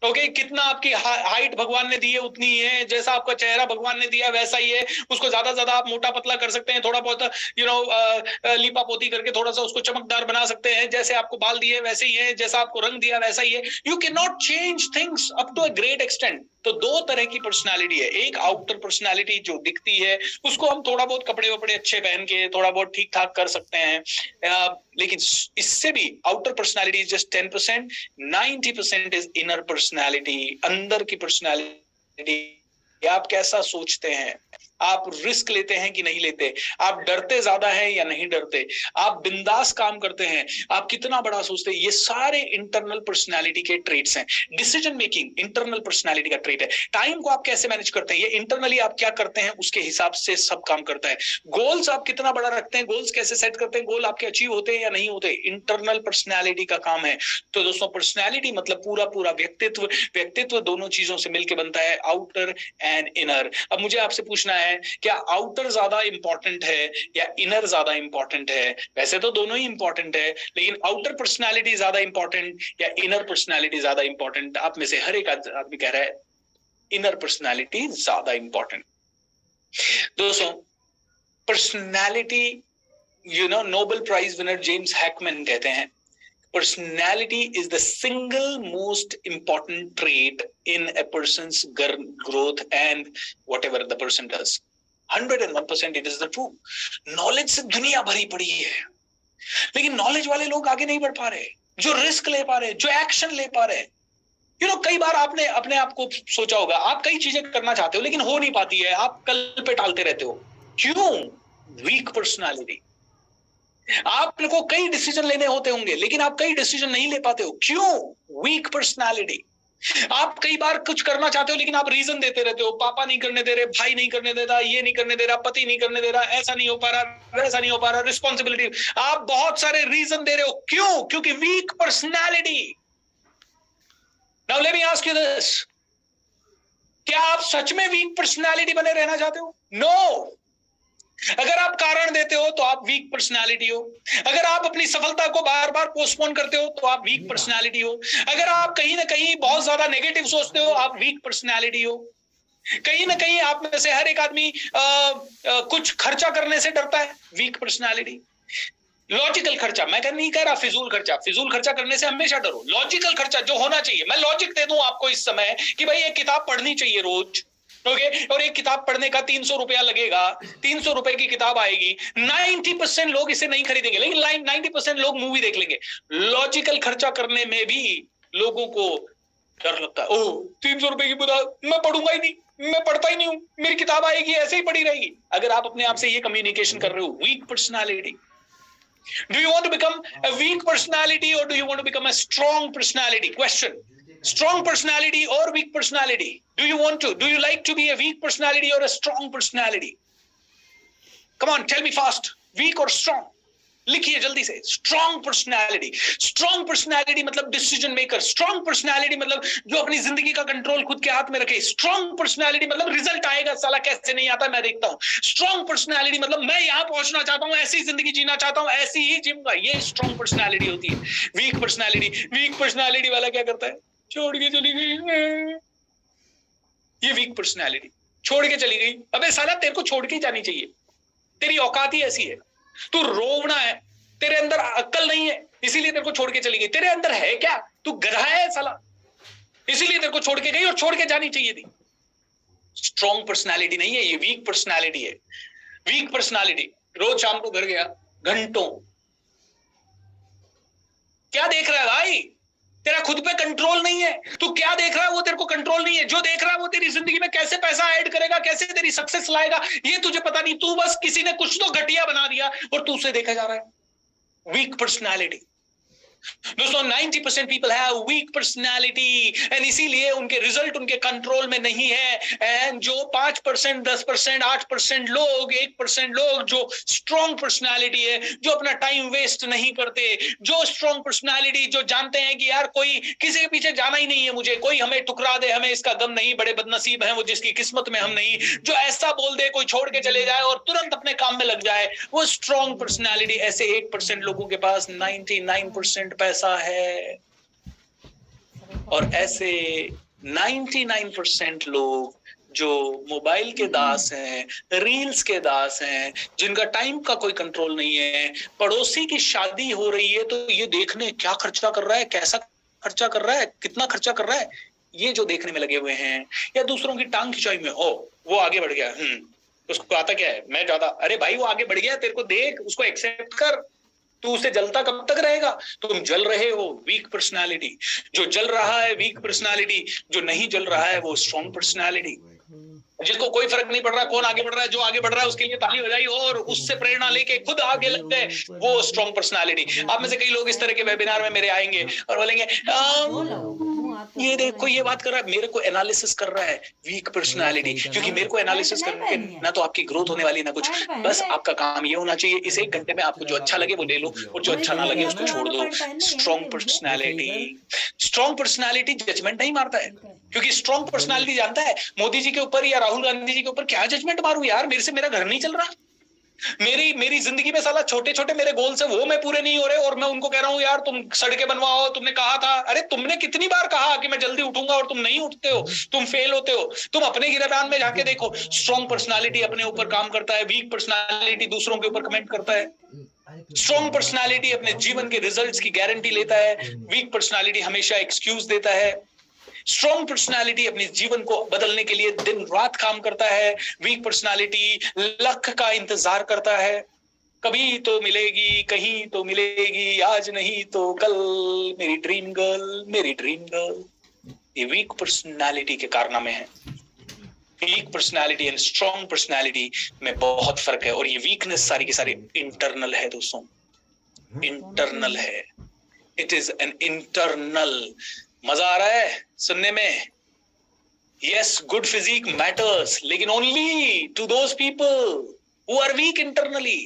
Okay, कितना आपकी height भगवान ने दी है उतनी ही है, जैसा आपका चेहरा भगवान ने दिया वैसा ही है। उसको ज्यादा ज्यादा आप मोटा पतला कर सकते हैं, थोड़ा बहुत लीपा पोती करके थोड़ा सा उसको चमकदार बना सकते हैं। जैसे आपको बाल दिए वैसे ही है, जैसा आपको रंग दिया वैसा ही है। You can not change things up to a great extent. तो दो तरह की पर्सनालिटी है, एक आउटर पर्सनालिटी जो दिखती है, उसको हम थोड़ा बहुत कपड़े वपड़े अच्छे पहन के थोड़ा बहुत ठीक ठाक कर सकते हैं, लेकिन इससे भी outer personality is just 10%, 90% is inner personality, अंदर की पर्सनालिटी। आप कैसा सोचते हैं, आप रिस्क लेते हैं कि नहीं लेते, आप डरते ज्यादा हैं या नहीं डरते, आप बिंदास काम करते हैं, आप कितना बड़ा सोचते हैं, ये सारे इंटरनल पर्सनालिटी के ट्रेट्स हैं। डिसीजन मेकिंग इंटरनल पर्सनालिटी का ट्रेट है। टाइम को आप कैसे मैनेज करते हैं, ये इंटरनली आप क्या करते हैं उसके हिसाब से सब काम करता है। गोल्स आप कितना बड़ा रखते हैं, गोल्स कैसे सेट करते हैं, गोल आपके अचीव होते हैं या नहीं होते, इंटरनल पर्सनालिटी का काम है। तो दोस्तों, पर्सनालिटी मतलब पूरा पूरा व्यक्तित्व, व्यक्तित्व दोनों चीजों से मिलकर बनता है, आउटर एंड इनर। अब मुझे आपसे पूछना है, क्या आउटर ज्यादा इंपॉर्टेंट है या इनर ज्यादा इंपॉर्टेंट है? वैसे तो दोनों ही इंपॉर्टेंट है, लेकिन आउटर पर्सनालिटी ज्यादा इंपॉर्टेंट या इनर पर्सनालिटी ज्यादा इंपॉर्टेंट? आप में से हर एक आदमी कह रहा है इनर पर्सनालिटी ज्यादा इंपॉर्टेंट। दोस्तों, personality, Nobel prize winner James Heckman कहते हैं, personality is the single most important trait in a person's growth and whatever the person does. 101% it is the true. Knowledge से दुनिया भरी पड़ी है, लेकिन नॉलेज वाले लोग आगे नहीं बढ़ पा रहे, जो रिस्क ले पा रहे, जो एक्शन ले पा रहे। कई बार आपने अपने आप को सोचा होगा, आप कई चीजें करना चाहते हो लेकिन हो नहीं पाती है, आप कल पे टालते रहते हो। क्यों? Weak personality. आपको कई डिसीजन लेने होते होंगे लेकिन आप कई डिसीजन नहीं ले पाते हो। क्यों? Weak personality. आप कई बार कुछ करना चाहते हो लेकिन आप रीजन देते रहते हो, पापा नहीं करने दे रहे, भाई नहीं करने दे रहा, ये नहीं करने दे रहा, पति नहीं करने दे रहा, ऐसा नहीं हो पा रहा, वैसा नहीं हो पा रहा, रिस्पॉन्सिबिलिटी, आप बहुत सारे रीजन दे रहे हो। क्यों? क्योंकि weak personality. Now let me ask you this, क्या आप सच में वीक पर्सनालिटी बने रहना चाहते हो? नो। अगर आप कारण देते हो तो आप वीक पर्सनालिटी हो। अगर आप अपनी सफलता को बार बार पोस्टपोन करते हो तो आप वीक पर्सनालिटी हो। अगर आप कहीं ना कहीं बहुत ज्यादा नेगेटिव सोचते हो, आप वीक पर्सनालिटी हो। कहीं ना कहीं आप में से हर एक आदमी कुछ खर्चा करने से डरता है, वीक पर्सनालिटी। लॉजिकल खर्चा, मैं नहीं कह रहा फिजूल खर्चा, फिजूल खर्चा करने से हमेशा डरो। लॉजिकल खर्चा जो होना चाहिए, मैं लॉजिक दे दूं आपको इस समय कि भाई एक किताब पढ़नी चाहिए रोज, ओके, और एक किताब पढ़ने का 300 रुपया लगेगा, 300 रुपए की किताब आएगी, 90% लोग इसे नहीं खरीदेंगे, लेकिन 90% लोग मूवी देख लेंगे। लॉजिकल खर्चा करने में भी लोगों को डर लगता है, ओह 300 रुपए की किताब मैं पढ़ूंगा ही नहीं, मैं पढ़ता ही नहीं हूं, मेरी किताब आएगी ऐसे ही पड़ी रहेगी। अगर आप अपने आप से ये कम्युनिकेशन कर रहे हो, weak personality. Do you want to become a weak personality or do you want to become a strong personality? Question. Strong personality or weak personality? Do you like to be a weak personality or a strong personality? Come on, tell me fast. Weak or strong? लिखिए जल्दी से। Strong personality. Strong personality मतलब decision maker. Strong personality मतलब जो अपनी जिंदगी का control खुद के हाथ में रखे। स्ट्रॉन्ग पर्सनैलिटी मतलब रिजल्ट आएगा, साला कैसे नहीं आता मैं देखता हूं। स्ट्रॉन्ग पर्सनैलिटी मतलब मैं यहां पहुंचना चाहता हूं, ऐसी जिंदगी जीना चाहता हूं, ऐसी ही जीऊंगा। ये स्ट्रॉन्ग पर्सनैलिटी होती है। वीक पर्सनैलिटी, वीक पर्सनैलिटी वाला क्या करता है? छोड़ के चली गई। ये वीक पर्सनैलिटी छोड़ के चली गई। अबे साला तेरे को छोड़ के ही जानी चाहिए, तेरी औकात ही ऐसी है। तू रोवना है, तेरे अंदर अक्ल नहीं है इसीलिए तेरे को छोड़ के चली गई। तेरे अंदर है क्या? तू गधा है साला, इसीलिए तेरे को छोड़ के गई और छोड़ के जानी चाहिए थी। स्ट्रॉन्ग पर्सनालिटी नहीं है ये, वीक पर्सनालिटी है। वीक पर्सनालिटी रोज शाम को घर गया, घंटों क्या देख रहा है भाई? तेरा खुद पे कंट्रोल नहीं है। तू क्या देख रहा है वो तेरे को कंट्रोल नहीं है। जो देख रहा है वो तेरी जिंदगी में कैसे पैसा ऐड करेगा, कैसे तेरी सक्सेस लाएगा, ये तुझे पता नहीं। तू बस किसी ने कुछ तो घटिया बना दिया और तू उसे देखा जा रहा है। Weak personality. दोस्तों 90% people have weak personality and इसीलिए उनके रिजल्ट उनके कंट्रोल में नहीं है। एंड जो 5%, 10%, 8% लोग, 1% लोग जो स्ट्रॉन्ग पर्सनालिटी है, जो अपना टाइम वेस्ट नहीं करते, जो स्ट्रॉन्ग पर्सनालिटी, जो जानते हैं कि यार कोई किसी के पीछे जाना ही नहीं है, मुझे कोई हमें ठुकरा दे हमें इसका गम नहीं, बड़े बदनसीब हैं वो जिसकी किस्मत में हम नहीं, जो ऐसा बोल दे कोई छोड़ के चले जाए और तुरंत अपने काम में लग जाए, वो स्ट्रॉन्ग पर्सनालिटी। ऐसे 1% लोगों के पास 99% पैसा है। और ऐसे 99% लोग जो मोबाइल के दास हैं, रील्स के दास हैं, जिनका टाइम का कोई कंट्रोल नहीं है, पड़ोसी की शादी हो रही है तो ये देखने क्या खर्चा कर रहा है, कैसा खर्चा कर रहा है, कितना खर्चा कर रहा है, ये जो देखने में लगे हुए हैं, या दूसरों की टांग खिंचाई में, ओ वो आगे बढ़ गया, उसको आता क्या है, मैं ज्यादा, अरे भाई वो आगे बढ़ गया, तेरे को देख, उसको एक्सेप्ट कर, तू उसे जलता कब तक रहेगा? तुम जल रहे हो, वीक पर्सनालिटी। जो जल रहा है वीक पर्सनालिटी, जो नहीं जल रहा है वो स्ट्रॉन्ग पर्सनालिटी। जिसको कोई फर्क नहीं पड़ रहा कौन आगे बढ़ रहा है, जो आगे बढ़ रहा है उसके लिए ताली बजाई और उससे प्रेरणा लेके खुद आगे लग गए, वो स्ट्रॉन्ग पर्सनालिटी। आप में से कई लोग इस तरह के वेबिनार में मेरे आएंगे और बोलेंगे ये देखो ये बात कर रहा है, मेरे को एनालिसिस कर रहा है, वीक पर्सनालिटी। क्योंकि मेरे को एनालिसिस करके ना तो आपकी ग्रोथ होने वाली ना कुछ, बस आपका काम ये होना चाहिए इस 1 घंटे में आपको जो अच्छा लगे वो ले लो और जो अच्छा ना लगे उसको छोड़ दो। Strong personality, strong personality judgement नहीं मारता है, क्योंकि स्ट्रॉन्ग पर्सनालिटी जानता है मोदी जी के ऊपर या राहुल गांधी जी के ऊपर क्या जजमेंट मारूं यार, मेरे से मेरा घर नहीं चल रहा, मेरी जिंदगी में साला छोटे छोटे मेरे गोल्स है वो मैं पूरे नहीं हो रहे और मैं उनको कह रहा हूं यार तुम सड़कें बनवाओ, तुमने कहा था, अरे तुमने कितनी बार कहा कि मैं जल्दी उठूंगा और तुम नहीं उठते हो, तुम फेल होते हो। तुम अपने गिरबान में जाके देखो, स्ट्रॉन्ग पर्सनालिटी अपने ऊपर काम करता है, वीक पर्सनालिटी दूसरों के ऊपर कमेंट करता है। स्ट्रॉन्ग पर्सनालिटी अपने जीवन के रिजल्ट्स की गारंटी लेता है, वीक पर्सनालिटी हमेशा एक्सक्यूज देता है। स्ट्रॉन्ग पर्सनालिटी अपने जीवन को बदलने के लिए दिन रात काम करता है, वीक पर्सनालिटी लक का इंतजार करता है, कभी तो मिलेगी, कहीं तो मिलेगी, आज नहीं तो कल, मेरी ड्रीम गर्ल, मेरी ड्रीम गर्ल। ये वीक पर्सनालिटी के कारनामे हैं। Weak personality and strong personality में बहुत फर्क है, और ये वीकनेस सारी की सारी इंटरनल है दोस्तों, इंटरनल है। It is an internal. मजा आ रहा है सुनने में? यस, गुड फिजिक मैटर्स, लेकिन only to those people who are weak internally.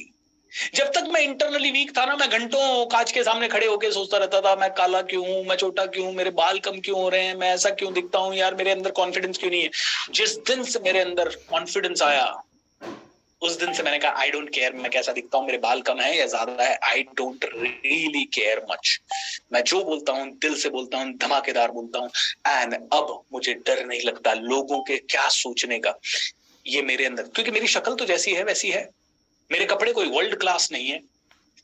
जब तक मैं इंटरनली वीक था ना, मैं घंटों कांच के सामने खड़े होकर सोचता रहता था, मैं काला क्यों हूं, मैं छोटा क्यों, मेरे बाल कम क्यों हो रहे हैं, मैं ऐसा क्यों दिखता हूं यार, मेरे अंदर कॉन्फिडेंस क्यों नहीं है। जिस दिन से मेरे अंदर कॉन्फिडेंस आया उस दिन से मैंने कहा आई डोंट केयर मैं कैसा दिखता हूँ, मेरे बाल कम है या ज्यादा है, I don't really care much. मैं जो बोलता हूँ दिल से बोलता हूँ, धमाकेदार बोलता हूँ, एंड अब मुझे डर नहीं लगता लोगों के क्या सोचने का। ये मेरे अंदर, क्योंकि मेरी शक्ल तो जैसी है वैसी है, मेरे कपड़े कोई वर्ल्ड क्लास नहीं है,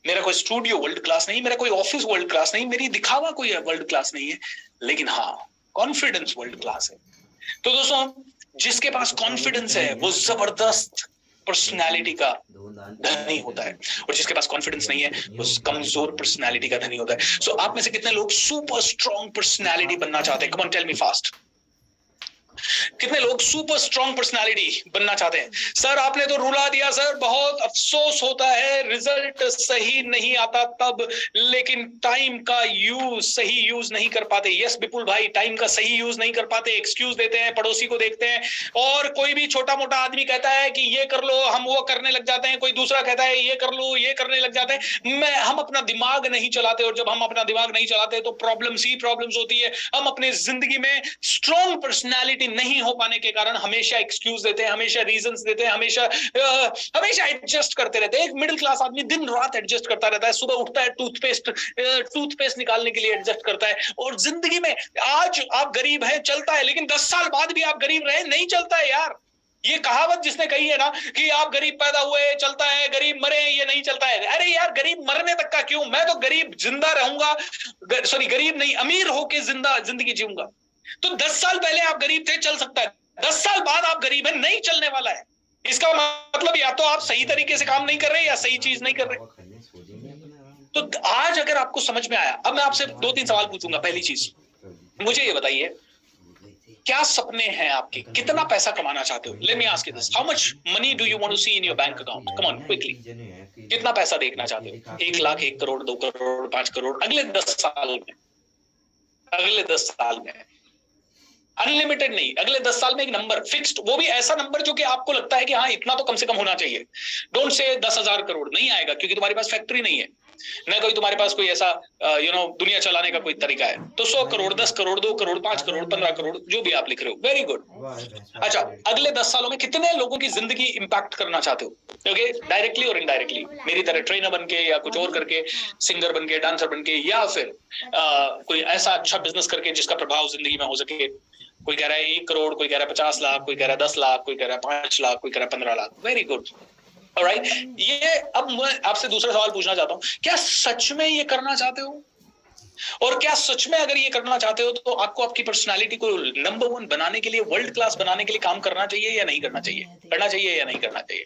मेरा कोई स्टूडियो वर्ल्ड क्लास नहीं, मेरा कोई ऑफिस वर्ल्ड क्लास नहीं, मेरी दिखावा कोई वर्ल्ड क्लास नहीं है, लेकिन हाँ कॉन्फिडेंस वर्ल्ड क्लास है। तो दोस्तों जिसके पास कॉन्फिडेंस है वो जबरदस्त पर्सनालिटी का धनी होता है, और जिसके पास कॉन्फिडेंस नहीं है वो कमजोर पर्सनालिटी का धनी होता है। सो आप में से कितने लोग सुपर स्ट्रॉन्ग पर्सनालिटी बनना चाहते हैं? Come on tell me fast. कितने लोग सुपर स्ट्रॉन्ग पर्सनालिटी बनना चाहते हैं? सर आपने तो रुला दिया सर, बहुत अफसोस होता है, रिजल्ट सही नहीं आता तब, लेकिन टाइम का यूज सही यूज नहीं कर पाते। यस विपुल भाई, टाइम का सही यूज नहीं कर पाते, एक्सक्यूज देते हैं, पड़ोसी को देखते हैं, और कोई भी छोटा मोटा आदमी कहता है कि ये कर लो, हम वो करने लग जाते हैं, कोई दूसरा कहता है ये कर लो, ये करने लग जाते हैं। हम अपना दिमाग नहीं चलाते, और जब हम अपना दिमाग नहीं चलाते तो प्रॉब्लम्स ही प्रॉब्लम्स होती है। हम अपने जिंदगी में स्ट्रॉन्ग पर्सनालिटी नहीं हो पाने के कारण हमेशा एक्सक्यूज देते हैं, हमेशा रीजंस देते हैं, हमेशा एडजस्ट करते रहते हैं। एक मिडिल क्लास आदमी दिन रात एडजस्ट करता रहता है, सुबह उठता है टूथपेस्ट निकालने के लिए एडजस्ट करता है, और जिंदगी में आज आप गरीब हैं चलता है, लेकिन 10 साल बाद भी आप गरीब रहे नहीं चलता है यार। ये कहावत जिसने कही है ना कि आप गरीब पैदा हुए चलता है, गरीब मरे ये नहीं चलता है, अरे यार गरीब मरने तक का क्यों, मैं तो गरीब जिंदा रहूंगा, सॉरी गरीब नहीं अमीर होके जिंदगी जीऊंगा। तो 10 साल पहले आप गरीब थे, चल सकता है, 10 साल बाद आप गरीब हैं, नहीं चलने वाला है। इसका मतलब या तो आप सही तरीके से काम नहीं कर रहे या सही चीज नहीं कर रहे। तो आज अगर आपको समझ में आया, अब मैं आपसे 2-3 सवाल पूछूंगा। पहली चीज मुझे ये बताइए, क्या सपने हैं आपके, कितना पैसा कमाना चाहते हो? Let me ask you this, how much money do you want to see in your bank account? Come on quickly, कितना पैसा देखना चाहते हो? 1 लाख, 1 करोड़, 2 करोड़, 5 करोड़ अगले 10 साल में? अगले 10 साल में अनलिमिटेड नहीं, अगले 10 साल में एक नंबर फिक्स्ड, वो भी ऐसा नंबर जो कि आपको लगता है कि हाँ इतना तो कम से कम होना चाहिए। डोंट से 10,000 करोड़, नहीं आएगा क्योंकि तुम्हारे पास फैक्ट्री नहीं है। न कोई तुम्हारे पास कोई ऐसा दुनिया चलाने का कोई तरीका है। तो 100 करोड़, 10 करोड़, 2 करोड़, 5 करोड़, 15 करोड़, जो भी आप लिख रहे हो, वेरी गुड। अच्छा, अगले 10 सालों में कितने लोगों की जिंदगी इंपैक्ट करना चाहते हो? ओके, डायरेक्टली और इनडायरेक्टली, मेरी तरह ट्रेनर बन के या कुछ और करके, सिंगर बन के, डांसर बन के, या फिर कोई ऐसा अच्छा बिजनेस करके जिसका प्रभाव जिंदगी में हो सके। कोई कह रहा है 1 करोड़, कोई कह रहा है 50 लाख, कोई कह रहा है 10 लाख, कोई कह रहा है 5 लाख, कोई कह रहा है 15 लाख। Very good, alright. ये अब मैं आपसे दूसरा सवाल पूछना चाहता हूं, क्या सच में ये करना चाहते हो? और क्या सच में अगर ये करना चाहते हो तो आपको आपकी पर्सनालिटी को नंबर 1 बनाने के लिए, वर्ल्ड क्लास बनाने के लिए काम करना चाहिए या नहीं करना चाहिए? करना चाहिए या नहीं करना चाहिए?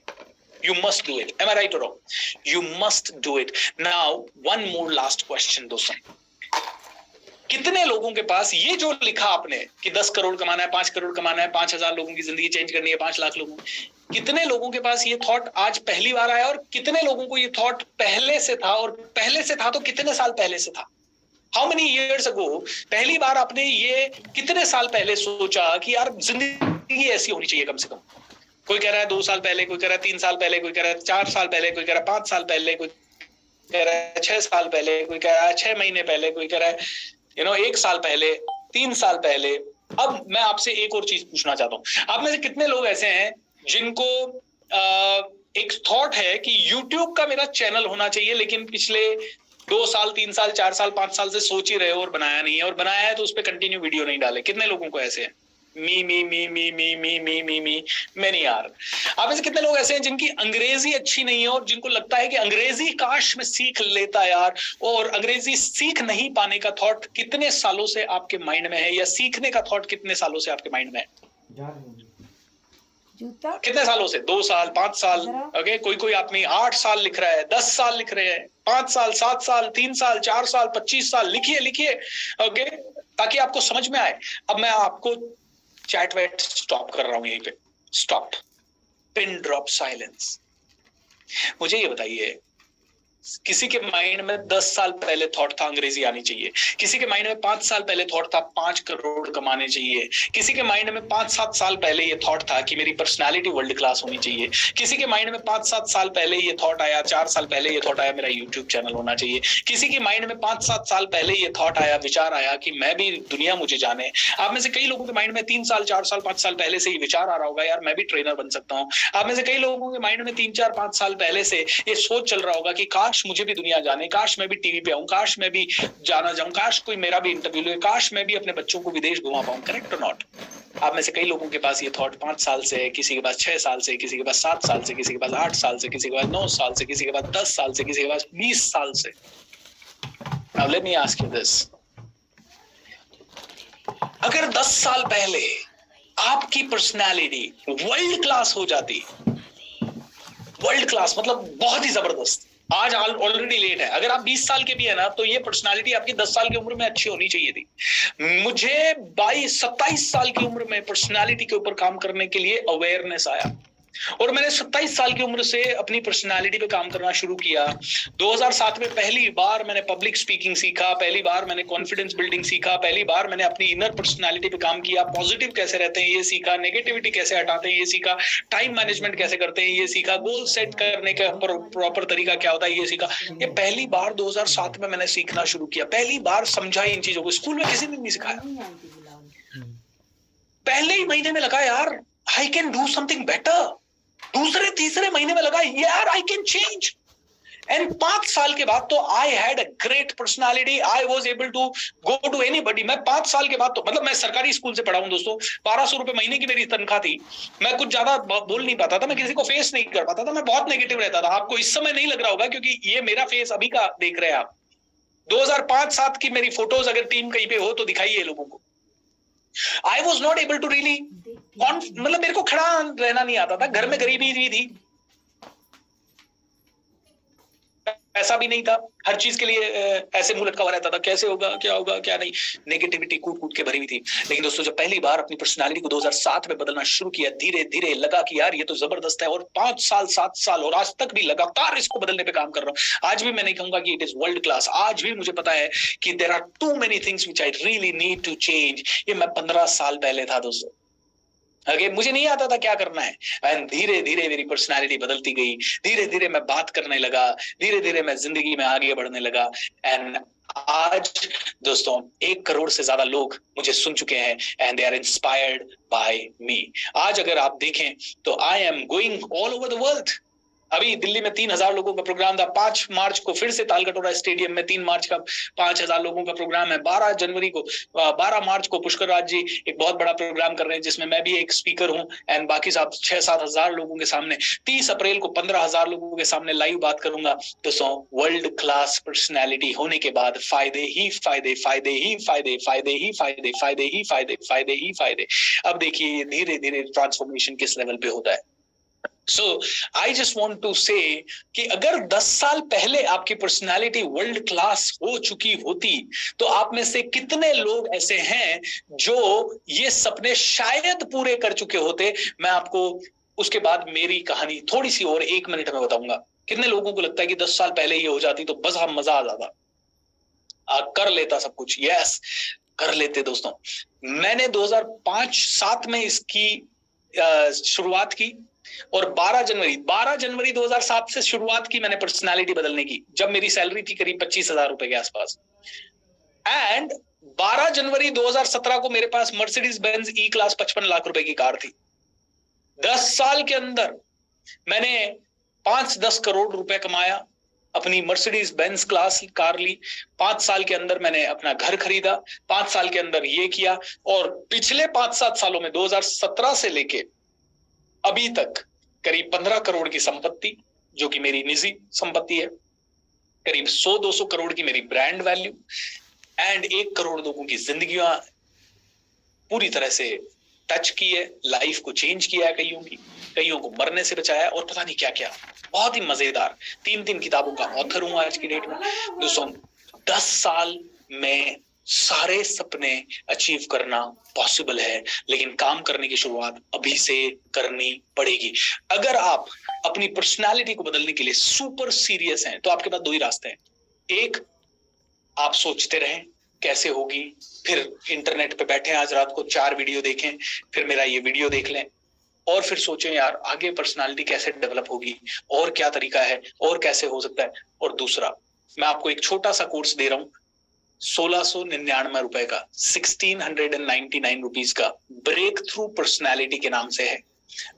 You must do it. Am I right or wrong? You must do it. Now, one more last question, दोस्तों। कितने लोगों के पास ये जो लिखा आपने कि 10 करोड़ कमाना है, 5 करोड़ कमाना है, 5,000 लोगों की जिंदगी चेंज करनी है, 5 लाख लोगों, कितने लोगों के पास ये थॉट आज पहली बार आया? और कितने लोगों को ये थॉट पहले से था? और पहले से था तो कितने साल पहले से था? हाउ मेनी ईयर्स अगो पहली बार आपने ये कितने साल पहले सोचा कि यार जिंदगी ऐसी होनी चाहिए कम से कम? कोई कह रहा है 2 साल पहले, कोई कह रहा है 3 साल पहले, कोई कह रहा है 4 साल पहले, कोई कह रहा है 5 साल पहले, कोई कह रहा है 6 साल पहले, कोई कह रहा है 6 महीने पहले, कोई कह रहा है 1 साल पहले, 3 साल पहले। अब मैं आपसे एक और चीज पूछना चाहता हूं, आप में से कितने लोग ऐसे हैं जिनको एक थॉट है कि YouTube का मेरा चैनल होना चाहिए, लेकिन पिछले 2 साल, 3 साल, 4 साल, 5 साल से सोच ही रहे हो और बनाया नहीं है, और बनाया है तो उस पर कंटिन्यू वीडियो नहीं डाले? कितने लोगों को ऐसे है? मैनी यार। आप में से कितने लोग ऐसे हैं जिनकी अंग्रेजी अच्छी नहीं है और जिनको लगता है कि अंग्रेजी काश में सीख लेता यार, और अंग्रेजी सीख नहीं पाने का थॉट कितने सालों से आपके माइंड में है, या सीखने का थॉट कितने सालों से आपके माइंड में है? कितने सालों से? 2 साल, 5 साल? ओके, कोई आदमी 8 साल लिख रहा है, 10 साल लिख रहे हैं, 5 साल, 7 साल, 3 साल, 4 साल, 25 साल। लिखिए, ओके, ताकि आपको समझ में आए। अब मैं आपको चैट वैट स्टॉप कर रहा हूं यहीं पे। Stop, pin drop silence. मुझे ये बताइए, किसी के माइंड में 10 साल पहले थॉट था अंग्रेजी आनी चाहिए, किसी के माइंड में 5 साल पहले थॉट था 5 करोड़ कमाने चाहिए, किसी के माइंड में 5-7 साल पहले ये थॉट था कि मेरी पर्सनालिटी वर्ल्ड क्लास होनी चाहिए, किसी के माइंड में 5-7 साल पहले ये थॉट आया, 4 साल पहले ये थॉट आया मेरा यूट्यूब चैनल होना चाहिए, किसी के माइंड में 5-7 साल पहले ये थॉट आया, विचार आया कि मैं भी, दुनिया मुझे जाने। आप में से कई लोगों के माइंड में 3 साल, 4 साल, 5 साल पहले से ये विचार आ रहा होगा, यार मैं भी ट्रेनर बन सकता हूँ। आप में से कई लोगों के माइंड में 3-4-5 साल पहले से ये सोच चल रहा होगा कि काश मुझे भी दुनिया जाने, काश मैं भी टीवी पे आऊं, काश मैं भी जाना जाऊं, काश कोई मेरा भी इंटरव्यू ले, काश मैं भी अपने बच्चों को विदेश घुमा पाऊं। करेक्ट और नॉट? आप में से कई लोगों के पास ये थॉट 5 साल से है, किसी के पास 6 साल से, किसी के पास 7 साल से, किसी के पास 8 साल से, किसी के पास 9 साल से, किसी के पास 10 साल से, किसी के पास 20 साल से। Now let me ask you this, अगर 10 साल पहले आपकी पर्सनालिटी वर्ल्ड क्लास हो जाती, वर्ल्ड क्लास मतलब बहुत ही जबरदस्त, आज ऑलरेडी लेट है, अगर आप 20 साल के भी है ना, तो ये पर्सनालिटी आपकी 10 साल की उम्र में अच्छी होनी चाहिए थी। मुझे 22-27 साल की उम्र में पर्सनालिटी के ऊपर काम करने के लिए अवेयरनेस आया, और मैंने 27 साल की उम्र से अपनी पर्सनालिटी पे काम करना शुरू किया। 2007 में पहली बार मैंने पब्लिक स्पीकिंग सीखा, पहली बार मैंने कॉन्फिडेंस बिल्डिंग सीखा, पहली बार मैंने अपनी इनर पर्सनालिटी पे काम किया, पॉजिटिव कैसे रहते हैं ये सीखा, नेगेटिविटी कैसे हटाते हैं ये सीखा, टाइम मैनेजमेंट कैसे करते हैं ये सीखा, गोल सेट करने का प्रॉपर तरीका क्या होता है ये सीखा। ये पहली बार 2007 में मैंने सीखना शुरू किया, पहली बार समझा इन चीजों को, स्कूल में किसी ने नहीं सिखाया। पहले ही महीने में लगा यार I can do something better, दूसरे तीसरे महीने में लगा यार आई कैन चेंज, एंड 5 साल के बाद तो I had a great personality, I was able to go to anybody. मैं 5 साल के बाद तो मतलब मैं सरकारी स्कूल से पढ़ा हूं दोस्तों, 1200 रुपए महीने की मेरी तनख्वाह थी, मैं कुछ ज्यादा बोल नहीं पाता था, मैं किसी को फेस नहीं कर पाता था, मैं बहुत नेगेटिव रहता था। आपको इस समय नहीं लग रहा होगा क्योंकि ये मेरा फेस अभी का देख रहे हैं आप। 2005-7 की मेरी फोटोज अगर टीम कहीं पे हो तो दिखाइए लोगों को। I was not able to really, मतलब मेरे को खड़ा रहना नहीं आता था, घर में गरीबी भी थी, ऐसा भी नहीं था, हर चीज के लिए ऐसे मुंह लटका हुआ रहता था, कैसे होगा, क्या होगा, क्या नहीं, नेगेटिविटी कूट कूट के भरी हुई थी। लेकिन दोस्तों जब पहली बार अपनी पर्सनालिटी को 2007 में बदलना शुरू किया, धीरे धीरे लगा कि यार ये तो जबरदस्त है, और 5 साल 7 साल और आज तक भी लगातार इसको बदलने पे काम कर रहा हूं। आज भी मैं नहीं कहूंगा कि इट इज वर्ल्ड क्लास, आज भी मुझे पता है कि there are too many things which I really need to change. ये मैं 15 साल पहले था दोस्तों, ओके, मुझे नहीं आता था क्या करना है, एंड धीरे धीरे मेरी पर्सनालिटी बदलती गई, धीरे धीरे मैं बात करने लगा, धीरे धीरे मैं जिंदगी में आगे बढ़ने लगा। एंड आज दोस्तों 1 करोड़ से ज्यादा लोग मुझे सुन चुके हैं and they are inspired by me. आज अगर आप देखें तो I am going all over the world. अभी दिल्ली में 3,000 लोगों का प्रोग्राम था, 5 मार्च को फिर से तालकटोरा स्टेडियम में 3 मार्च का 5,000 लोगों का प्रोग्राम है। 12 मार्च को पुष्कर राज जी एक बहुत बड़ा प्रोग्राम कर रहे हैं जिसमें मैं भी एक स्पीकर हूं एंड बाकी सब 6-7 हजार लोगों के सामने। 30 अप्रैल को 15,000 लोगों के सामने लाइव बात करूंगा। दोस्तों वर्ल्ड क्लास पर्सनैलिटी होने के बाद फायदे ही फायदे, फायदे ही फायदे, फायदे ही फायदे, फायदे ही फायदे, फायदे ही फायदे। अब देखिए धीरे धीरे ट्रांसफॉर्मेशन किस लेवल पे होता है। So I just want to say कि अगर 10 साल पहले आपकी पर्सनालिटी वर्ल्ड क्लास हो चुकी होती तो आप में से कितने लोग ऐसे हैं जो ये सपने शायद पूरे कर चुके होते। मैं आपको उसके बाद मेरी कहानी थोड़ी सी और 1 मिनट में बताऊंगा। कितने लोगों को लगता है कि 10 साल पहले ये हो जाती तो बस हम मजा आ जाता, कर लेता सब कुछ। यस, कर लेते दोस्तों। मैंने 2005-7 में इसकी शुरुआत की और 12 जनवरी 2007 से शुरुआत की मैंने पर्सनालिटी बदलने की, जब मेरी सैलरी थी करीब 25,000 रुपए के आसपास। एंड 12 जनवरी 2017 को मेरे पास Mercedes Benz E class 55 lakh रुपए की कार थी। 10 साल के अंदर मैंने 5-10 करोड़ रुपए कमाया, अपनी मर्सिडीज बेंज क्लास कार ली। 5 साल के अंदर मैंने अपना घर खरीदा, 5 साल के अंदर ये किया। और पिछले 5-7 सालों में 2017 से लेके अभी तक करीब 15 करोड़ की संपत्ति, जो कि मेरी निजी संपत्ति है, करीब 100-200 करोड़ की मेरी ब्रांड वैल्यू एंड 1 करोड़ लोगों की जिंदगियां पूरी तरह से टच की है, लाइफ को चेंज किया है, कईयों को मरने से बचाया और पता नहीं क्या क्या। बहुत ही मजेदार 3 किताबों का ऑथर हूं आज की डेट में। दोस्तों 10 साल में सारे सपने अचीव करना पॉसिबल है, लेकिन काम करने की शुरुआत अभी से करनी पड़ेगी। अगर आप अपनी पर्सनालिटी को बदलने के लिए सुपर सीरियस हैं तो आपके पास 2 ही रास्ते हैं। एक, आप सोचते रहें कैसे होगी, फिर इंटरनेट पे बैठे आज रात को 4 वीडियो देखें, फिर मेरा ये वीडियो देख लें और फिर सोचें यार आगे पर्सनालिटी कैसे डेवलप होगी और क्या तरीका है और कैसे हो सकता है। और दूसरा, मैं आपको एक छोटा सा कोर्स दे रहा हूं 1699 रुपए का, 1699 रुपीज का, ब्रेक थ्रू पर्सनैलिटी के नाम से है।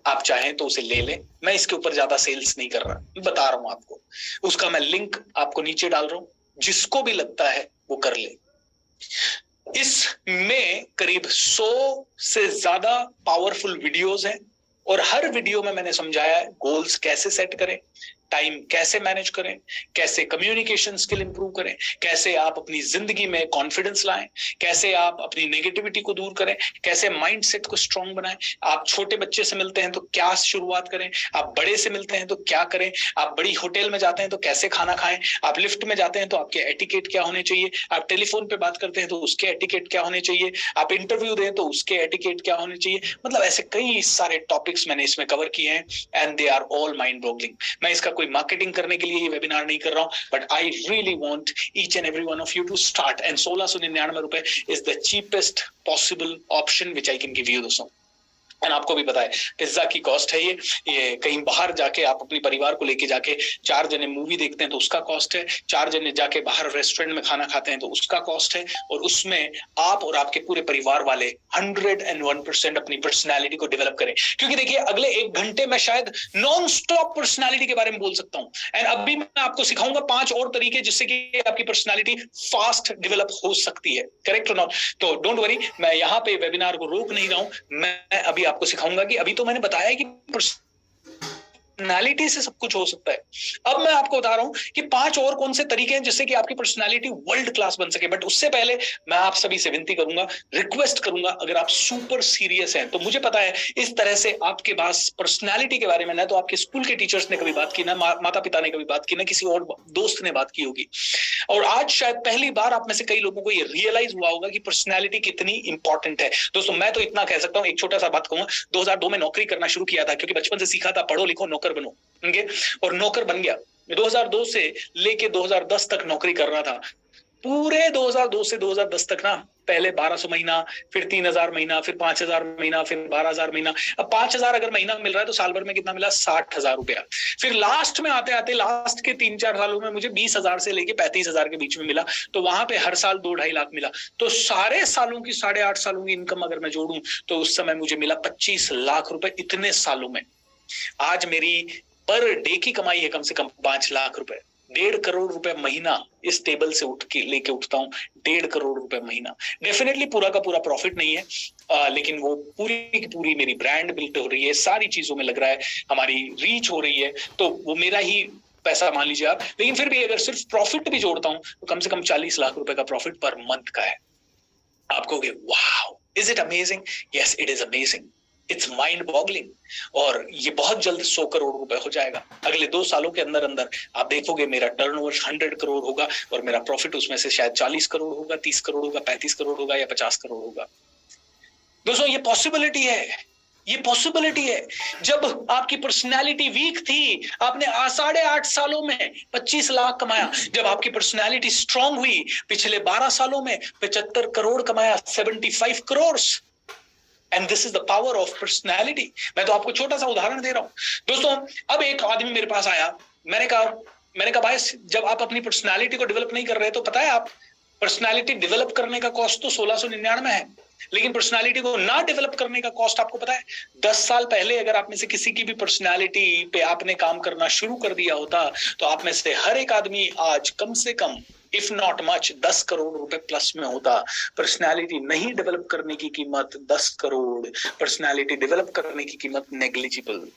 आप चाहें तो उसे ले लें, मैं इसके ऊपर ज्यादा सेल्स नहीं कर रहा, बता रहा हूं आपको। उसका मैं लिंक आपको नीचे डाल रहा हूं, जिसको भी लगता है वो कर ले। इसमें करीब 100 से ज्यादा पावरफुल वीडियोस हैं और हर वीडियो में मैंने समझाया है गोल्स कैसे सेट करें, टाइम कैसे मैनेज करें, कैसे कम्युनिकेशन स्किल इंप्रूव करें, कैसे आप अपनी जिंदगी में कॉन्फिडेंस लाएं, कैसे आप अपनी नेगेटिविटी को दूर करें, कैसे माइंडसेट को स्ट्रांग बनाएं। आप छोटे बच्चे से मिलते हैं तो क्या शुरुआत करें, आप बड़े से मिलते हैं तो क्या करें, आप बड़ी होटल में जाते हैं तो कैसे खाना खाएं, आप लिफ्ट में जाते हैं तो आपके एटिकेट क्या होने चाहिए, आप टेलीफोन पे बात करते हैं तो उसके एटिकेट क्या होने चाहिए, आप इंटरव्यू दें तो उसके एटिकेट क्या होने चाहिए। मतलब ऐसे कई सारे टॉपिक्स मैंने इसमें कवर किए हैं and they are all mind blogging. मैं इसका कोई मार्केटिंग करने के लिए ये वेबिनार नहीं कर रहा हूं, but I really want each and every one of you to start and 1699 रुपए is the cheapest possible option which I can give you दोस्तों। एंड आपको भी पता है पिज्जा की कॉस्ट है ये कहीं बाहर जाके आप अपने परिवार को लेके जाके 4 जने मूवी देखते हैं तो उसका कॉस्ट है, 4 जने जाके बाहर रेस्टोरेंट में खाना खाते हैं तो उसका कॉस्ट है, और उसमें आप और आपके पूरे परिवार वाले 101% अपनी पर्सनैलिटी को डेवलप करें। क्योंकि देखिए अगले 1 घंटे में शायद नॉन स्टॉप पर्सनैलिटी के बारे में बोल सकता हूं एंड अभी मैं आपको सिखाऊंगा 5 और तरीके जिससे कि आपकी पर्सनैलिटी फास्ट डेवलप हो सकती है। करेक्ट और नॉट? तो डोंट वरी, मैं यहाँ पे वेबिनार को रोक नहीं रहा हूं, मैं अभी आपको सिखाऊंगा कि अभी तो मैंने बताया कि पर्सनालिटी से सब कुछ हो सकता है। अब मैं आपको बता रहा हूं कि 5 और कौन से तरीके हैं जिससे कि आपकी पर्सनालिटी वर्ल्ड क्लास बन सके। बट उससे पहले मैं आप सभी से विनती करूंगा, रिक्वेस्ट करूंगा, अगर आप सुपर सीरियस हैं तो मुझे पता है इस तरह से आपके पास पर्सनालिटी के बारे में ना तो आपके स्कूल के टीचर्स ने कभी बात की, ना माता पिता ने कभी बात की, ना किसी और दोस्त ने बात की होगी, और आज शायद पहली बार आप में से कई लोगों को ये रियलाइज हुआ होगा कि पर्सनालिटी कितनी इंपॉर्टेंट है। दोस्तों मैं तो इतना कह सकता हूं, एक छोटा सा बात कहूंगा, 2002 में नौकरी करना शुरू किया था क्योंकि बचपन से सीखा था पढ़ो लिखो नौकर बनो, और नौकर बन गया। 2002 से लेके 2010 तक नौकरी कर रहा था। पूरे 2002 से 2010 तक ना पहले 1200 महीना, फिर 3000 महीना, फिर 5000 महीना, फिर 12000 महीना। अब 5000 अगर महीना मिल रहा है तो साल भर में कितना मिला? 60,000 रुपया। फिर लास्ट में आते आते लास्ट के 3-4 सालों में मुझे 20,000 से लेके 35,000 के बीच में मिला, तो वहां पे हर साल 2-2.5 लाख मिला। तो सारे सालों की 8.5 सालों की इनकम अगर मैं जोड़ूं तो उस समय मुझे मिला 25 लाख रुपए इतने सालों में। आज मेरी पर डे की कमाई है कम से कम 5 लाख रुपए। 1.5 करोड़ रुपए महीना इस टेबल से उठ के लेके उठता हूं, 1.5 करोड़ रुपए महीना। डेफिनेटली पूरा का पूरा प्रॉफिट नहीं है, लेकिन वो पूरी की पूरी मेरी ब्रांड बिल्ड हो रही है, सारी चीजों में लग रहा है, हमारी रीच हो रही है, तो वो मेरा ही पैसा मान लीजिए आप। लेकिन फिर भी अगर सिर्फ प्रॉफिट भी जोड़ता हूं तो कम से कम 40 लाख रुपए का प्रॉफिट पर मंथ का है। आप कहोगे wow, is it amazing? Yes, it is amazing, it's mind boggling. और ये बहुत जल्द 100 करोड़ रुपए हो जाएगा। अगले 2 सालों के अंदर अंदर आप देखोगे मेरा टर्नओवर 100 करोड़ होगा और मेरा प्रॉफिट उसमें से शायद 40 करोड़ होगा, 30 करोड़ होगा, 35 करोड़ होगा या 50 करोड़ होगा। दोस्तों ये पॉसिबिलिटी है, ये पॉसिबिलिटी है। जब आपकी पर्सनैलिटी वीक थी, आपने 8.5 सालों में 25 लाख कमाया। जब आपकी पर्सनैलिटी स्ट्रांग हुई, पिछले 12 सालों में 75 करोड़ कमाया, 75 crore. And this is the power of personality. मैं तो आपको छोटा सा उदाहरण दे रहा हूं। दोस्तों अब एक आदमी मेरे पास आया, मैंने कहा भाई जब आप अपनी पर्सनैलिटी को डेवलप नहीं कर रहे तो पता है आप पर्सनैलिटी डेवलप करने का कॉस्ट तो 1699 है, लेकिन पर्सनालिटी को ना डेवलप करने का कॉस्ट आपको पता है? 10 साल पहले अगर आप में से किसी की भी पर्सनालिटी पे आपने काम करना शुरू कर दिया होता तो आप में से हर एक आदमी आज कम से come if not much 10 crore रुपए प्लस में होता। पर्सनालिटी नहीं डेवलप करने की कीमत 10 करोड़, पर्सनालिटी डेवलप करने की कीमत नेग्लिजिबल।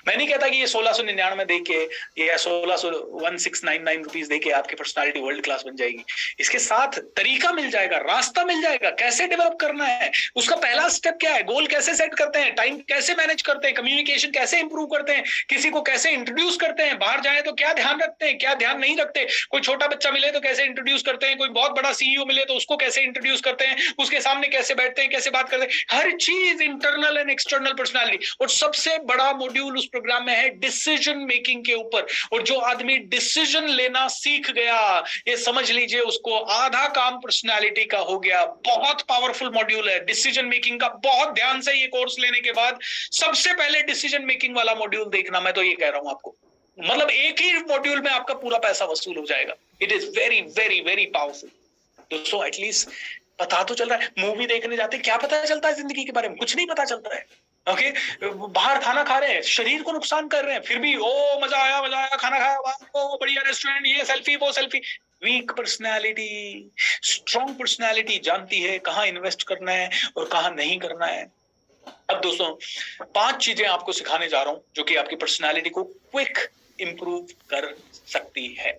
मैं नहीं कहता कि ये 1699 दे के या 1699 रुपीस दे के आपकी पर्सनालिटी वर्ल्ड क्लास बन जाएगी। इसके साथ तरीका मिल जाएगा, रास्ता मिल जाएगा कैसे डेवलप करना है। उसका पहला स्टेप क्या है? गोल कैसे सेट करते हैं, टाइम कैसे मैनेज करते हैं, कम्युनिकेशन कैसे इंप्रूव करते हैं, किसी को कैसे इंट्रोड्यूस करते हैं, बाहर जाए तो क्या ध्यान रखते हैं, क्या ध्यान नहीं रखते, कोई छोटा बच्चा मिले तो कैसे इंट्रोड्यूस करते हैं, कोई बहुत बड़ा सीईओ मिले तो उसको कैसे इंट्रोड्यूस करते हैं, उसके सामने कैसे बैठते हैं, कैसे बात करते हैं, हर चीज इंटरनल एंड एक्सटर्नल पर्सनालिटी। और सबसे बड़ा मॉड्यूल उस प्रोग्राम में है डिसीजन मेकिंग के ऊपर। और जो आदमी डिसीजन लेना सीख गया, ये समझ लीजिए उसको आधा काम पर्सनालिटी का हो गया। बहुत पावरफुल मॉड्यूल है डिसीजन मेकिंग का। बहुत ध्यान से ये कोर्स लेने के बाद सबसे पहले डिसीजन मेकिंग वाला मॉड्यूल देखना। मैं तो ये कह रहा हूं आपको, मतलब एक ही मॉड्यूल में आपका पूरा पैसा वसूल हो जाएगा। It is very very very powerful. दोस्तों एटलीस्ट पता तो चल रहा है। मूवी देखने जाते क्या पता चलता है जिंदगी के बारे में? कुछ नहीं पता चलता है। ओके, बाहर खाना खा रहे हैं, शरीर को नुकसान कर रहे हैं, फिर भी ओ मजा आया, खाना खाया, ओ बढ़िया रेस्टोरेंट, ये सेल्फी वो selfie. Weak personality, strong personality जानती है कहाँ इन्वेस्ट करना है और कहाँ नहीं करना है। अब दोस्तों 5 चीजें आपको सिखाने जा रहा हूं जो कि आपकी पर्सनालिटी को क्विक इंप्रूव कर सकती है।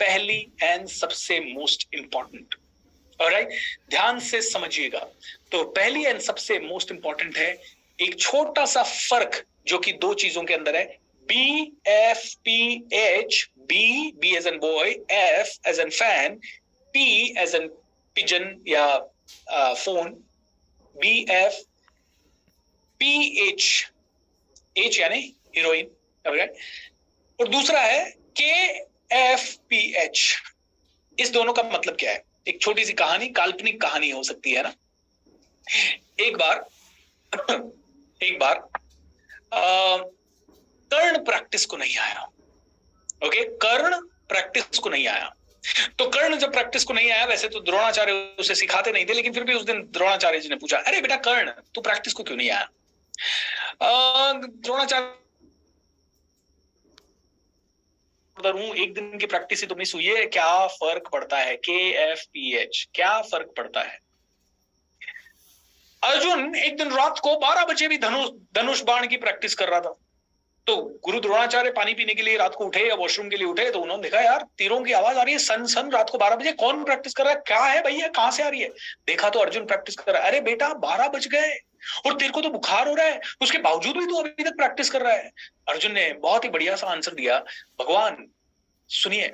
पहली एंड सबसे मोस्ट इंपॉर्टेंट, ऑलराइट, ध्यान से समझिएगा। तो पहली एंड सबसे मोस्ट इंपॉर्टेंट है एक छोटा सा फर्क जो कि 2 चीजों के अंदर है। BFPH, B as in boy, F as in fan, P as in pigeon या फोन, BFPH, H यानी हीरोइन, और दूसरा है KFPH। इस दोनों का मतलब क्या है? एक छोटी सी कहानी, काल्पनिक कहानी हो सकती है ना। एक बार कर्ण प्रैक्टिस को नहीं आया। ओके, कर्ण प्रैक्टिस को नहीं आया। तो कर्ण जब प्रैक्टिस को नहीं आया, वैसे तो द्रोणाचार्य उसे सिखाते नहीं थे, लेकिन फिर भी उस दिन द्रोणाचार्य जी ने पूछा, अरे बेटा कर्ण तू प्रैक्टिस को क्यों नहीं आया? द्रोणाचार्य, एक दिन की प्रैक्टिस ही तो मिस हुई है, क्या फर्क पड़ता है? KFPH, क्या फर्क पड़ता है? अर्जुन एक दिन रात को 12 बजे भी धनुष बाण की प्रैक्टिस कर रहा था। तो गुरु द्रोणाचार्य पानी पीने के लिए रात को उठे या वॉशरूम के लिए उठे, तो उन्होंने देखा यार तीरों की आवाज आ रही है, सन सन, रात को 12 बजे कौन प्रैक्टिस कर रहा है? क्या है भैया, कहां से आ रही है? देखा तो अर्जुन प्रैक्टिस कर रहा है। अरे बेटा 12 बज गए और तेरे को तो बुखार हो रहा है, उसके बावजूद भी तू अभी तक प्रैक्टिस कर रहा है। अर्जुन ने बहुत ही बढ़िया सा आंसर दिया, भगवान सुनिए,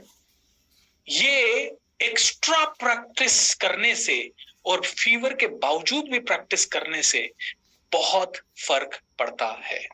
ये एक्स्ट्रा प्रैक्टिस करने से और फीवर के बावजूद भी प्रैक्टिस करने से बहुत फर्क पड़ता है।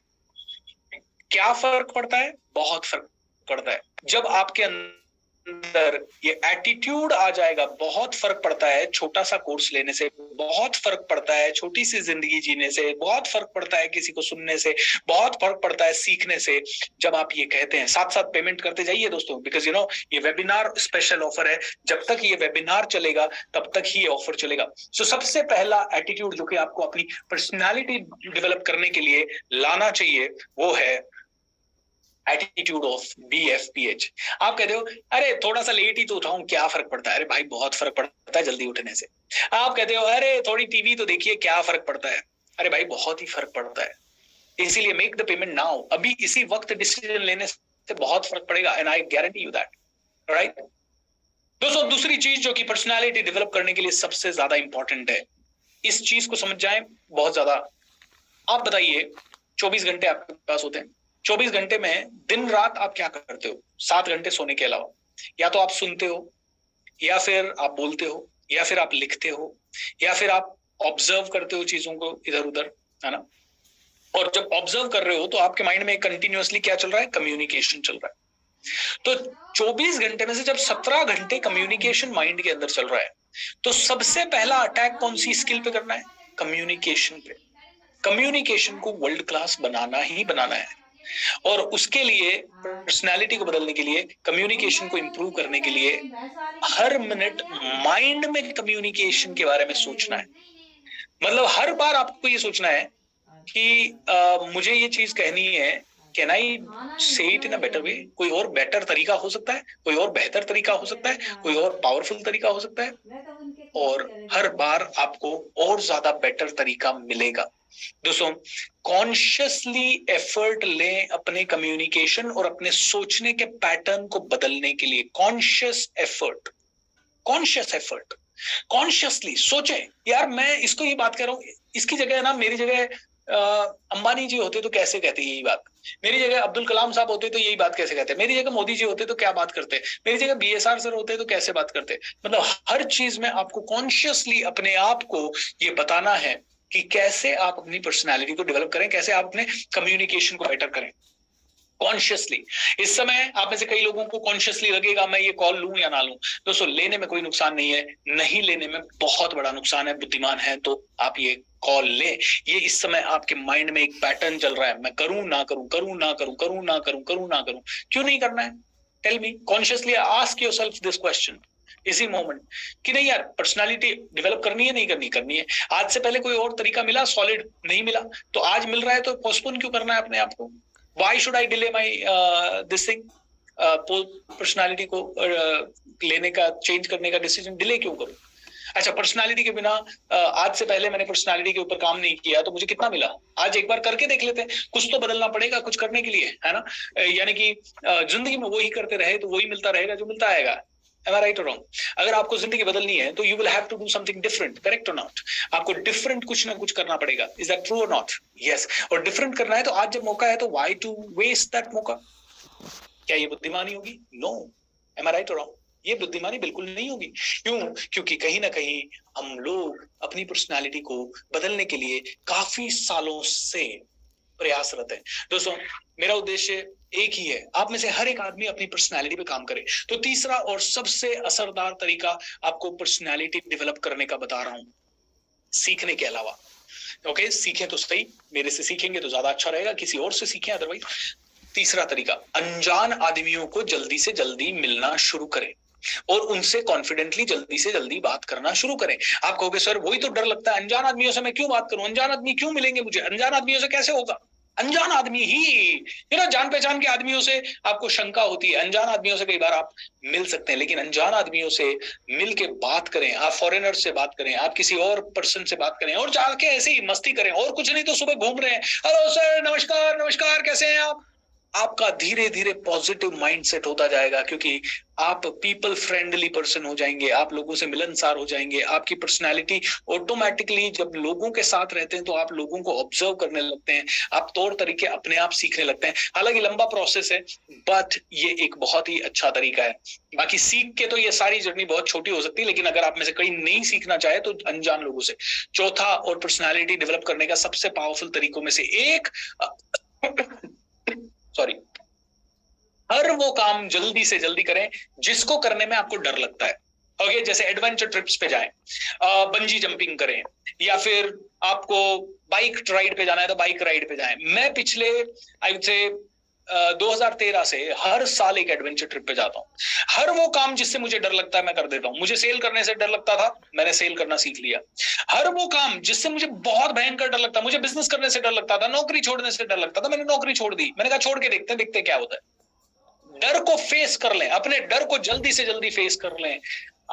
क्या फर्क पड़ता है? बहुत फर्क पड़ता है। जब आपके अंदर अंदर ये एटीट्यूड आ जाएगा। बहुत फर्क पड़ता है छोटा सा कोर्स लेने से, बहुत फर्क पड़ता है छोटी सी जिंदगी जीने से, बहुत फर्क पड़ता है किसी को सुनने से, बहुत फर्क पड़ता है सीखने से। जब आप ये कहते हैं, साथ साथ पेमेंट करते जाइए दोस्तों, बिकॉज ये वेबिनार स्पेशल ऑफर है। जब तक ये वेबिनार चलेगा तब तक ही ये ऑफर चलेगा। सो सबसे पहला एटीट्यूड जो कि आपको अपनी पर्सनालिटी डेवलप करने के लिए लाना चाहिए वो है एटीट्यूड ऑफ BFPH। आप कहते हो अरे थोड़ा सा लेट ही तो उठाऊं, क्या फर्क पड़ता है? अरे भाई बहुत फर्क पड़ता है जल्दी उठने से। आप कहते हो अरे थोड़ी टीवी तो देखिए, क्या फर्क पड़ता है? अरे भाई बहुत ही फर्क पड़ता है। इसीलिए मेक द पेमेंट नाउ, अभी इसी वक्त डिसीजन लेने से बहुत फर्क पड़ेगा, and I guarantee you that, right? दोस्तों दूसरी चीज जो कि पर्सनालिटी डेवलप करने के लिए सबसे ज्यादा इंपॉर्टेंट है, इस चीज को समझ जाए बहुत ज्यादा। आप बताइए 24 घंटे आपके पास होते हैं, 24 घंटे में दिन रात आप क्या करते हो? 7 घंटे सोने के अलावा या तो आप सुनते हो, या फिर आप बोलते हो, या फिर आप लिखते हो, या फिर आप ऑब्जर्व करते हो चीजों को इधर उधर, है ना? और जब ऑब्जर्व कर रहे हो तो आपके माइंड में कंटिन्यूअसली क्या चल रहा है? कम्युनिकेशन चल रहा है। तो 24 घंटे में से जब 17 घंटे कम्युनिकेशन माइंड के अंदर चल रहा है, तो सबसे पहला अटैक कौन सी स्किल पे करना है? कम्युनिकेशन पे। कम्युनिकेशन को वर्ल्ड क्लास बनाना ही बनाना है, और उसके लिए पर्सनालिटी को बदलने के लिए, कम्युनिकेशन को इंप्रूव करने के लिए हर मिनट माइंड में कम्युनिकेशन के बारे में सोचना है। मतलब हर बार आपको ये सोचना है कि मुझे ये चीज कहनी है, कैन आई से it in a better way? कोई और बेटर तरीका हो सकता है, कोई और बेहतर तरीका हो सकता है, कोई और पावरफुल तरीका हो सकता है, और हर बार आपको और ज्यादा बेटर तरीका मिलेगा। दोस्तों कॉन्शियसली एफर्ट लें अपने कम्युनिकेशन और अपने सोचने के पैटर्न को बदलने के लिए। Conscious effort, conscious effort, consciously सोचें। यार मैं इसको ये बात कर रहा हूं, इसकी जगह ना मेरी जगह अंबानी जी होते तो कैसे कहते यही बात, मेरी जगह अब्दुल कलाम साहब होते तो यही बात कैसे कहते, मेरी जगह मोदी जी होते तो क्या बात करते, मेरी जगह BSR सर होते तो कैसे बात करते। मतलब हर चीज में आपको कॉन्शियसली अपने आप को ये बताना है कि कैसे आप अपनी पर्सनैलिटी को डेवलप करें, कैसे आप अपने कम्युनिकेशन को बेटर करें कॉन्शियसली। इस समय आप में से कई लोगों को कॉन्शियसली लगेगा मैं ये कॉल लूं या ना लूं। दोस्तों लेने में कोई नुकसान नहीं है, नहीं लेने में बहुत बड़ा नुकसान है। बुद्धिमान है तो आप ये कॉल ले। ये इस समय आपके माइंड में एक पैटर्न चल रहा है, मैं करूं ना करूं, करूं ना करूं, करूं ना करूं, करूं ना करूं। क्यों नहीं करना है? Tell me. Consciously ask yourself this question इसी मोमेंट कि नहीं यार पर्सनालिटी डेवलप करनी है, नहीं करनी, करनी है। आज से पहले कोई और तरीका मिला सॉलिड? नहीं मिला, तो आज मिल रहा है तो पोस्टपोन क्यों करना है अपने आप को? Why should I delay my this thing? Personality को लेने का, चेंज करने का डिसीजन डिले क्यों करूं? अच्छा पर्सनालिटी के बिना आज से पहले मैंने पर्सनालिटी के ऊपर काम नहीं किया तो मुझे कितना मिला? आज एक बार करके देख लेते हैं, कुछ तो बदलना पड़ेगा कुछ करने के लिए, है ना? यानी कि जिंदगी में वही करते रहे तो वही मिलता रहेगा जो मिलता आएगा। Am I right or wrong? अगर आपको जिंदगी बदलनी है तो you will have to do something different, correct or not? आपको डिफरेंट कुछ ना कुछ करना पड़ेगा। Is that true or not? Yes. और डिफरेंट करना है तो आज जब मौका है तो why to waste that मौका? क्या ये बुद्धिमानी होगी? No. Am I right or wrong? ये बुद्धिमानी बिल्कुल नहीं होगी। क्यों? क्योंकि कहीं ना कहीं हम लोग अपनी पर्सनालिटी को बदलने के लिए काफी सालों से प्रयासरत है। दोस्तों मेरा उद्देश्य एक ही है, आप में से हर एक आदमी अपनी पर्सनालिटी पे काम करे। तो तीसरा और सबसे असरदार तरीका आपको पर्सनालिटी डेवलप करने का बता रहा हूं, सीखने के अलावा। ओके सीखें तो सही, मेरे से सीखेंगे तो ज्यादा अच्छा रहेगा, किसी और से सीखें अदरवाइज। तीसरा तरीका, अनजान आदमियों को जल्दी से जल्दी मिलना शुरू करें और उनसे कॉन्फिडेंटली जल्दी से जल्दी बात करना शुरू करें। आप कहोगे सर वही तो डर लगता है, अनजान आदमियों से मैं क्यों बात करूं, अनजान आदमी क्यों मिलेंगे मुझे, अनजान आदमियों से कैसे होगा? अनजान आदमी ही, जान पहचान के आदमियों से आपको शंका होती है, अनजान आदमियों से कई बार आप मिल सकते हैं, लेकिन अनजान आदमियों से मिल के बात करें, आप फॉरेनर से बात करें, आप किसी और पर्सन से बात करें और जाके ऐसे ही मस्ती करें, और कुछ नहीं तो सुबह घूम रहे हैं, हेलो सर नमस्कार नमस्कार कैसे हैं आप। आपका धीरे धीरे पॉजिटिव माइंडसेट होता जाएगा, क्योंकि आप पीपल फ्रेंडली पर्सन हो जाएंगे, आप लोगों से मिलनसार हो जाएंगे। आपकी पर्सनालिटी ऑटोमेटिकली जब लोगों के साथ रहते हैं तो आप लोगों को ऑब्जर्व करने लगते हैं, आप तौर तरीके अपने आप सीखने लगते हैं। हालांकि लंबा प्रोसेस है, बट ये एक बहुत ही अच्छा तरीका है। बाकी सीख के तो ये सारी जर्नी बहुत छोटी हो सकती है, लेकिन अगर आप में से कहीं नहीं सीखना चाहे तो अनजान लोगों से। चौथा और पर्सनालिटी डेवलप करने का सबसे पावरफुल तरीकों में से एक सॉरी हर वो काम जल्दी से जल्दी करें जिसको करने में आपको डर लगता है। ओके, जैसे एडवेंचर ट्रिप्स पे जाएं, बंजी जंपिंग करें, या फिर आपको बाइक राइड पे जाना है तो बाइक राइड पे जाएं। मैं पिछले आई वुड से 2013 से हर साल एक एडवेंचर ट्रिप पे जाता हूँ। हर वो काम जिससे मुझे डर लगता है मैं कर देता हूँ। मुझे सेल करने से डर लगता था, मैंने सेल करना सीख लिया। हर वो काम जिससे मुझे बहुत भयंकर डर लगता, मुझे बिजनेस करने से डर लगता था, नौकरी छोड़ने से डर लगता था, मैंने नौकरी छोड़ दी। मैंने कहा छोड़ के देखते क्या होता है। डर को फेस कर लें, अपने डर को जल्दी से जल्दी फेस कर लें।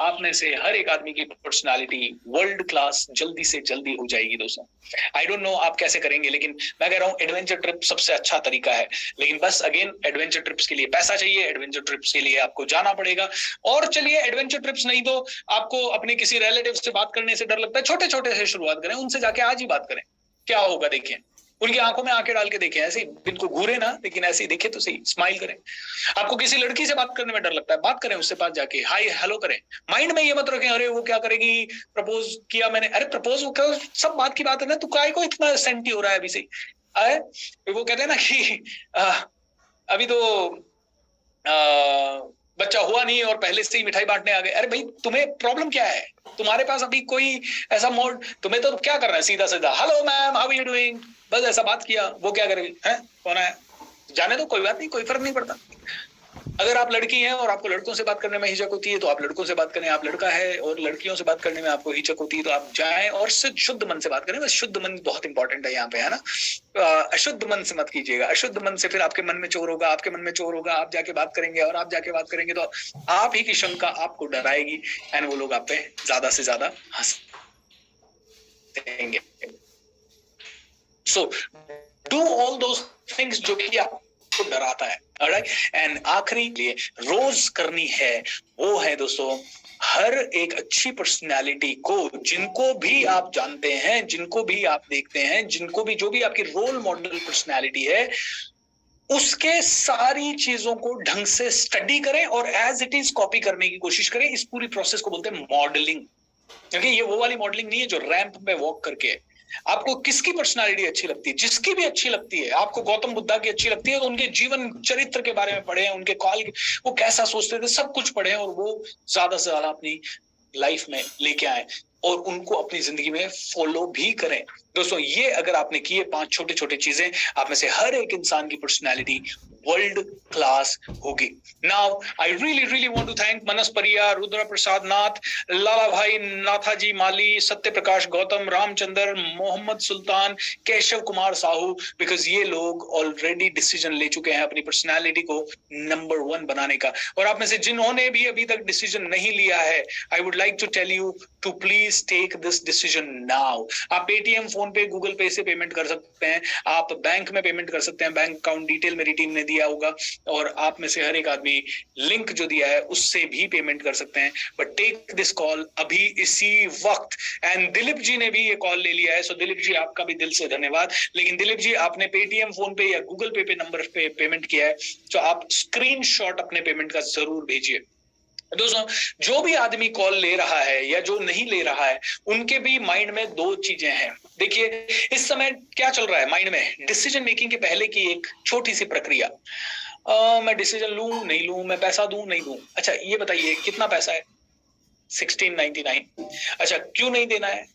आप में से हर एक आदमी की पर्सनालिटी वर्ल्ड क्लास जल्दी से जल्दी हो जाएगी दोस्तों। आई डोंट नो आप कैसे करेंगे, लेकिन मैं कह रहा हूं एडवेंचर ट्रिप सबसे अच्छा तरीका है। लेकिन बस अगेन, एडवेंचर ट्रिप्स के लिए पैसा चाहिए, एडवेंचर ट्रिप्स के लिए आपको जाना पड़ेगा। और चलिए, एडवेंचर ट्रिप्स नहीं तो आपको अपने किसी रिलेटिव से बात करने से डर लगता है, छोटे छोटे से शुरुआत करें, उनसे जाके आज ही बात करें, क्या होगा देखिए। उनकी आंखों में आंखें डाल के देखें, ऐसे ही बिल्कुल घूरे ना, लेकिन ऐसे ही देखे तो सही, स्माइल करें। आपको किसी लड़की से बात करने में डर लगता है, बात करें उससे, पास जाके हाय हेलो करें। माइंड में ये मत रखें अरे वो क्या करेगी, प्रपोज किया मैंने, अरे प्रपोज सब बात की बात है ना, तू काय को इतना सेंटी हो रहा है अभी से। वो कहते हैं ना कि अभी तो बच्चा हुआ नहीं और पहले से ही मिठाई बांटने आ गए। अरे भाई, तुम्हें प्रॉब्लम क्या है? तुम्हारे पास अभी कोई ऐसा मोड, तुम्हें तो क्या करना है, सीधा सीधा hello ma'am how are you doing, बस ऐसा बात किया। वो क्या करेगी, है कौन है, जाने दो, कोई बात नहीं, कोई फर्क नहीं पड़ता। अगर आप लड़की हैं और आपको लड़कों से बात करने में हिचक होती है तो आप लड़कों से बात करें। आप लड़का है और लड़कियों से बात करने में आपको हिचक होती है तो आप जाएं और शुद्ध मन से बात करें। बस शुद्ध मन बहुत इंपॉर्टेंट है यहाँ पे, है ना। अशुद्ध मन से मत कीजिएगा। अशुद्ध मन से फिर आपके मन में चोर होगा, आपके मन में चोर होगा, आप जाके बात करेंगे और आप जाके बात करेंगे तो आप ही की शंका आपको डराएगी एंड वो लोग आप पे ज्यादा से ज्यादा हंसेंगे। So do all those things जो कि आपको डराता है। ऑलराइट, एंड आखिरी लिए रोज करनी है वो है दोस्तों, हर एक अच्छी पर्सनालिटी को, जिनको भी आप जानते हैं, जिनको भी आप देखते हैं, जिनको भी, जो भी आपकी रोल मॉडल पर्सनालिटी है, उसके सारी चीजों को ढंग से स्टडी करें और एज इट इज कॉपी करने की कोशिश करें। इस पूरी प्रोसेस को बोलते हैं मॉडलिंग। क्योंकि ये वो वाली मॉडलिंग नहीं है जो रैंप पे वॉक करके है। आपको किसकी पर्सनालिटी अच्छी लगती है, जिसकी भी अच्छी लगती है, आपको गौतम बुद्धा की अच्छी लगती है तो उनके जीवन चरित्र के बारे में पढ़ें, उनके कॉल, वो कैसा सोचते थे, सब कुछ पढ़ें और वो ज्यादा से ज्यादा अपनी लाइफ में लेके आए और उनको अपनी जिंदगी में फॉलो भी करें। दोस्तों, ये अगर आपने किए 5 छोटे छोटे चीजें, आप में से हर एक इंसान की पर्सनालिटी वर्ल्ड क्लास होगी। Now I really want to thank Manas Pariya, Rudra प्रसाद नाथ, लाला भाई नाथाजी माली, सत्य प्रकाश गौतम, रामचंद्र, मोहम्मद सुल्तान, केशव कुमार साहू, बिकॉज ये लोग ऑलरेडी डिसीजन ले चुके हैं अपनी पर्सनालिटी को नंबर 1 बनाने का। और आप में से जिन्होंने भी अभी तक डिसीजन नहीं लिया है, I would like to tell you to please take this decision now. आप Paytm, PhonePe, Google Pay से पेमेंट कर सकते हैं, आप बैंक में पेमेंट कर सकते हैं, बैंक अकाउंट डिटेल मेरी टीम ने दिया होगा, और आप में से हर एक आदमी लिंक जो दिया है उससे भी पेमेंट कर सकते हैं। बट टेक दिस कॉल अभी इसी वक्त। एंड दिलीप जी ने भी ये कॉल ले लिया है, सो दिलीप जी आपका भी दिल से धन्यवाद। लेकिन दिलीप जी, आपने पेटीएम, फोन पे या गूगल पे नंबर पे पेमेंट किया है, तो आप स्क्रीनशॉट अपने पेमेंट का जरूर भेजिए। दोस्तों, जो भी आदमी कॉल ले रहा है या जो नहीं ले रहा है, उनके भी माइंड में 2 चीजें हैं। देखिए, इस समय क्या चल रहा है माइंड में, डिसीजन मेकिंग के पहले की एक छोटी सी प्रक्रिया। मैं डिसीजन लूं नहीं लूं, मैं पैसा दूं नहीं दूं। अच्छा ये बताइए कितना पैसा है? 1699। अच्छा, क्यों नहीं देना है?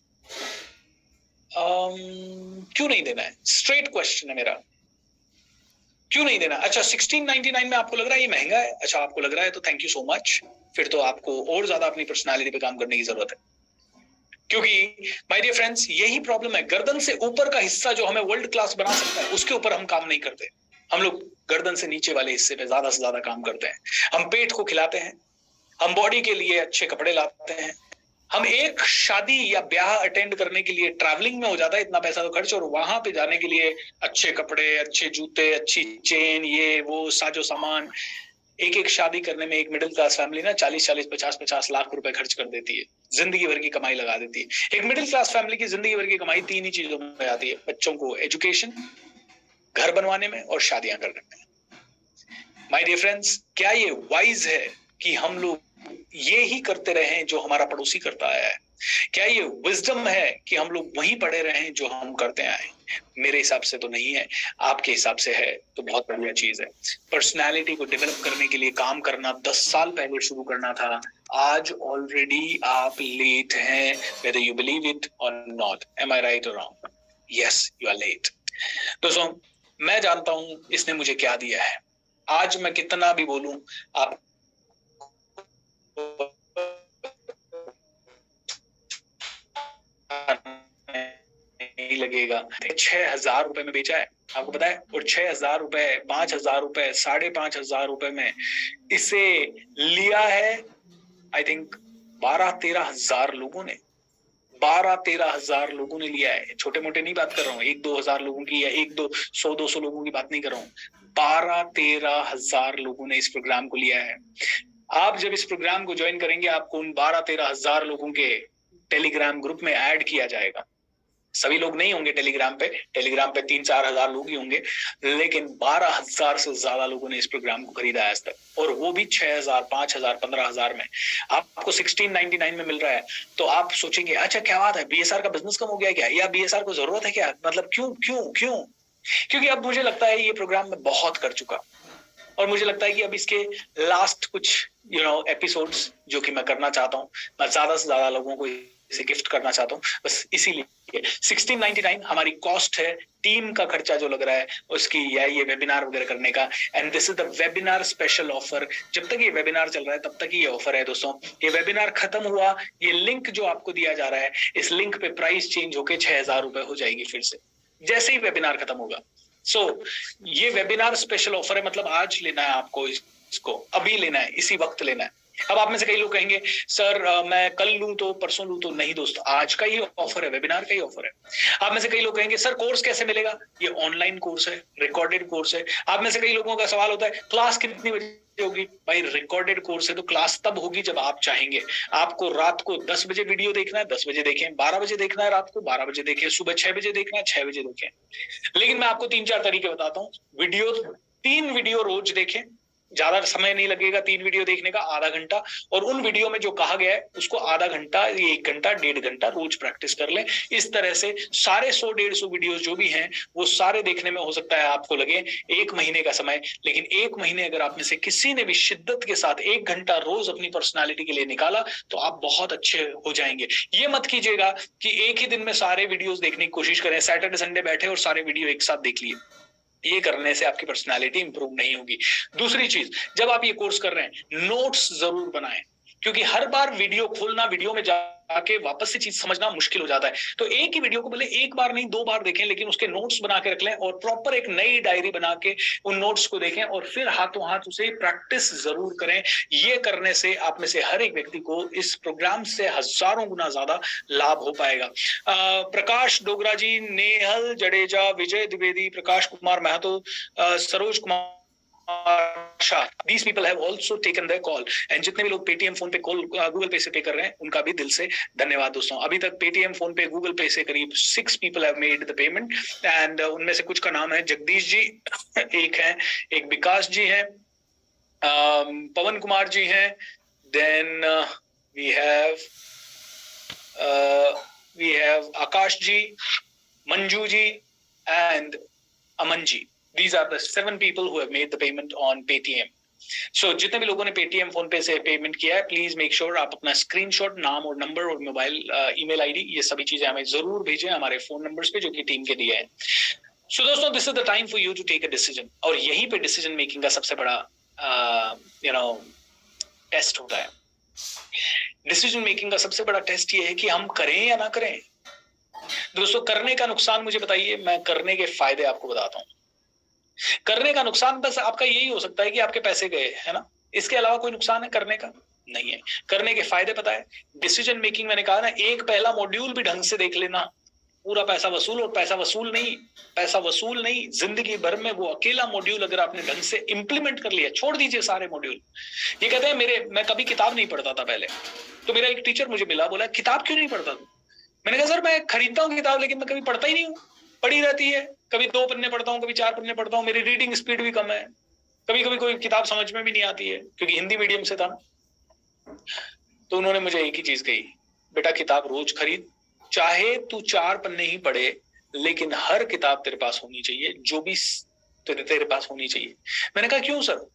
क्यों नहीं देना है? स्ट्रेट क्वेश्चन है मेरा, क्यों नहीं देना? अच्छा, 1699 में आपको लग रहा है ये महंगा है? अच्छा, आपको लग रहा है तो थैंक यू सो मच, फिर तो आपको और ज्यादा अपनी पर्सनालिटी पे काम करने की जरूरत है। क्योंकि माय डियर फ्रेंड्स, यही प्रॉब्लम है, गर्दन से ऊपर का हिस्सा जो हमें वर्ल्ड क्लास बना सकता है, उसके ऊपर हम काम नहीं करते। हम लोग गर्दन से नीचे वाले हिस्से पे ज्यादा से ज्यादा काम करते हैं। हम पेट को खिलाते हैं, हम बॉडी के लिए अच्छे कपड़े लाते हैं, हम एक शादी या ब्याह अटेंड करने के लिए ट्रैवलिंग में हो जाता है इतना पैसा तो खर्च, और वहां पे जाने के लिए अच्छे कपड़े, अच्छे जूते, अच्छी चेन, ये वो साजो सामान। एक शादी करने में एक मिडिल क्लास फैमिली ना 40-40, 50-50 लाख रुपए खर्च कर देती है, जिंदगी भर की कमाई लगा देती है। एक मिडिल क्लास फैमिली की जिंदगी भर की कमाई 3 ही चीजों में आती है, बच्चों को एजुकेशन, घर बनवाने में और शादियां करने में। माय डियर फ्रेंड्स, क्या ये वाइज है कि हम लोग ये ही करते रहे जो हमारा पड़ोसी करता आया है? क्या ये विजडम है कि हम लोग वहीं पड़े रहें जो हम करते आए? मेरे हिसाब से तो नहीं है, आपके हिसाब से है तो बहुत बढ़िया चीज है। पर्सनालिटी को डेवलप करने के लिए काम करना 10 साल पहले शुरू करना था, आज ऑलरेडी आप लेट हैं, whether you believe it or not. Am I right or wrong? Yes, you are late. दोस्तों, मैं जानता हूं इसने मुझे क्या दिया है। आज मैं कितना भी बोलूं, आप नहीं लगेगा। 6,000 रुपए में बेचा है, आपको पता है? और 6,000 रुपए, 5,000 रुपए, 5,500 रुपए में इसे लिया है आई थिंक 12-13 हजार लोगों ने। 12-13 हजार लोगों ने लिया है। छोटे मोटे नहीं बात कर रहा हूँ, 1-2 हजार लोगों की या 100-200 लोगों की बात नहीं कर रहा हूँ। 12-13 हजार लोगों ने इस प्रोग्राम को लिया है। आप जब इस प्रोग्राम को ज्वाइन करेंगे, आपको उन 12-13 हजार लोगों के टेलीग्राम ग्रुप में ऐड किया जाएगा। सभी लोग नहीं होंगे टेलीग्राम पे 3-4 हजार लोग ही होंगे, लेकिन 12,000 से ज्यादा लोगों ने इस प्रोग्राम को खरीदा है आज तक, और वो भी 6,000, 5,000, 15,000 में। आपको 1699 में मिल रहा है। तो आप सोचेंगे, अच्छा क्या बात है, बीएसआर का बिजनेस कम हो गया क्या, या बीएसआर को जरूरत है क्या? मतलब क्यों? क्योंकि अब मुझे लगता है ये प्रोग्राम में बहुत कर चुका, और मुझे लगता है कि अब इसके लास्ट कुछ एपिसोड्स जो कि मैं करना चाहता हूँ, मैं ज्यादा से ज्यादा लोगों को इसे गिफ्ट करना चाहता हूँ, बस इसीलिए 1699 हमारी कॉस्ट है, टीम का खर्चा जो लग रहा है उसकी, या ये वेबिनार वगैरह करने का। And this is the webinar special offer. जब तक ये वेबिनार चल रहा है तब तक ही ये ऑफर है दोस्तों। ये वेबिनार खत्म हुआ, ये लिंक जो आपको दिया जा रहा है, इस लिंक पे प्राइस चेंज होके 6,000 रुपए हो जाएगी फिर से, जैसे ही वेबिनार खत्म होगा। ये वेबिनार स्पेशल ऑफर है, मतलब आज लेना है आपको, इसको अभी लेना है, इसी वक्त लेना है। अब आप में से कई लोग कहेंगे, सर मैं कल लूं तो, परसों लूं तो। नहीं दोस्तों, आज का ही ऑफर है, वेबिनार का ही ऑफर है। आप में से कई लोग कहेंगे, सर कोर्स कैसे मिलेगा? ये ऑनलाइन कोर्स है, रिकॉर्डेड कोर्स है। आप में से कई लोगों का सवाल होता है, क्लास कितनी बजे होगी? भाई रिकॉर्डेड कोर्स है तो क्लास तब होगी जब आप चाहेंगे। आपको रात को 10 बजे वीडियो देखना है, 10 बजे देखें। 12 बजे देखना है रात को, 12 बजे देखें। सुबह 6 बजे देखना है, 6 बजे देखें। लेकिन मैं आपको 3-4 तरीके बताता हूँ। 3 वीडियो रोज देखें, ज्यादा समय नहीं लगेगा 3 वीडियो देखने का, आधा घंटा। और उन वीडियो में जो कहा गया है उसको आधा घंटा, 1 घंटा, 1.5 घंटा रोज प्रैक्टिस कर लें। इस तरह से सारे 100-150 वीडियोस जो भी हैं वो सारे देखने में हो सकता है आपको लगे 1 महीने का समय, लेकिन 1 महीने अगर आप में से किसी ने भी शिद्दत के साथ 1 घंटा रोज अपनी पर्सनालिटी के लिए निकाला तो आप बहुत अच्छे हो जाएंगे। ये मत कीजिएगा कि एक ही दिन में सारे वीडियोस देखने की कोशिश करें, सैटरडे संडे बैठे और सारे वीडियो एक साथ देख लिए। ये करने से आपकी पर्सनालिटी इंप्रूव नहीं होगी। दूसरी चीज, जब आप ये कोर्स कर रहे हैं, नोट्स जरूर बनाएं, क्योंकि हर बार वीडियो खोलना, वीडियो में जाके वापस से चीज समझना मुश्किल हो जाता है। तो एक ही वीडियो को भले 1 बार नहीं 2 बार देखें, लेकिन उसके नोट्स बना के रख लें और प्रॉपर एक नई डायरी बना के उन नोट्स को देखें, और फिर हाथों हाथ उसे प्रैक्टिस जरूर करें। ये करने से आप में से हर एक व्यक्ति को इस प्रोग्राम से हजारों गुना ज्यादा लाभ हो पाएगा। प्रकाश डोगरा जी, नेहल जडेजा, विजय Dwivedi, Prakash Kumar Mahato, Saroj Kumar, these people have also taken their call, and जितने भी लोग पेटीएम फोन पे कॉल, गूगल पे से पे कर रहे हैं, उनका भी दिल से धन्यवाद दोस्तों। अभी तक Paytm PhonePe, Google Pay से करीब 6 people have made the payment, and उनमें से कुछ का नाम है जगदीश जी, एक विकास जी है, पवन कुमार जी हैं, then we have Akash ji, Manju ji and Aman ji. These are the 7 people who have made the payment on Paytm. So जितने भी लोगों ने पेटीएम फोन पे से पेमेंट किया है, प्लीज मेक श्योर आप अपना स्क्रीनशॉट, नाम और नंबर और मोबाइल ईमेल आईडी, ये सभी चीजें हमें जरूर भेजें हमारे फोन नंबर्स पे जो कि टीम के दिए हैं। सो दोस्तों, this is the time for you to take a decision, और यहीं पे डिसीजन मेकिंग का सबसे बड़ा टेस्ट होता है। डिसीजन मेकिंग का सबसे बड़ा टेस्ट ये है कि हम करें या ना करें। दोस्तों, करने का नुकसान मुझे बताइए, मैं करने के फायदे आपको बताता हूँ। करने का नुकसान बस आपका यही हो सकता है कि आपके पैसे गए, है ना, इसके अलावा कोई नुकसान है करने का? नहीं है। करने के फायदे पता है? डिसीजन मेकिंग, मैंने कहा ना, एक पहला मॉड्यूल भी ढंग से देख लेना, पूरा पैसा वसूल। और पैसा वसूल नहीं, जिंदगी भर में वो अकेला मॉड्यूल अगर आपने ढंग से इंप्लीमेंट कर लिया, छोड़ दीजिए सारे मॉड्यूल। ये कहते हैं मैं कभी किताब नहीं पढ़ता था पहले, तो मेरा एक टीचर मुझे मिला, बोला किताब क्यों नहीं पढ़ता तू? मैंने कहा सर मैं खरीदता हूँ किताब, लेकिन मैं कभी पढ़ता ही नहीं हूँ, पड़ी रहती है, कभी 2 पन्ने पढ़ता हूँ, कभी 4 पन्ने पढ़ता हूँ, मेरी रीडिंग स्पीड भी कम है, कभी कभी कोई किताब समझ में भी नहीं आती है, क्योंकि हिंदी मीडियम से था ना। तो उन्होंने मुझे एक ही चीज कही, बेटा किताब रोज खरीद, चाहे तू 4 पन्ने ही पढ़े, लेकिन हर किताब तेरे पास होनी चाहिए, जो भी तेरे पास होनी चाहिए। मैंने कहा क्यों सर?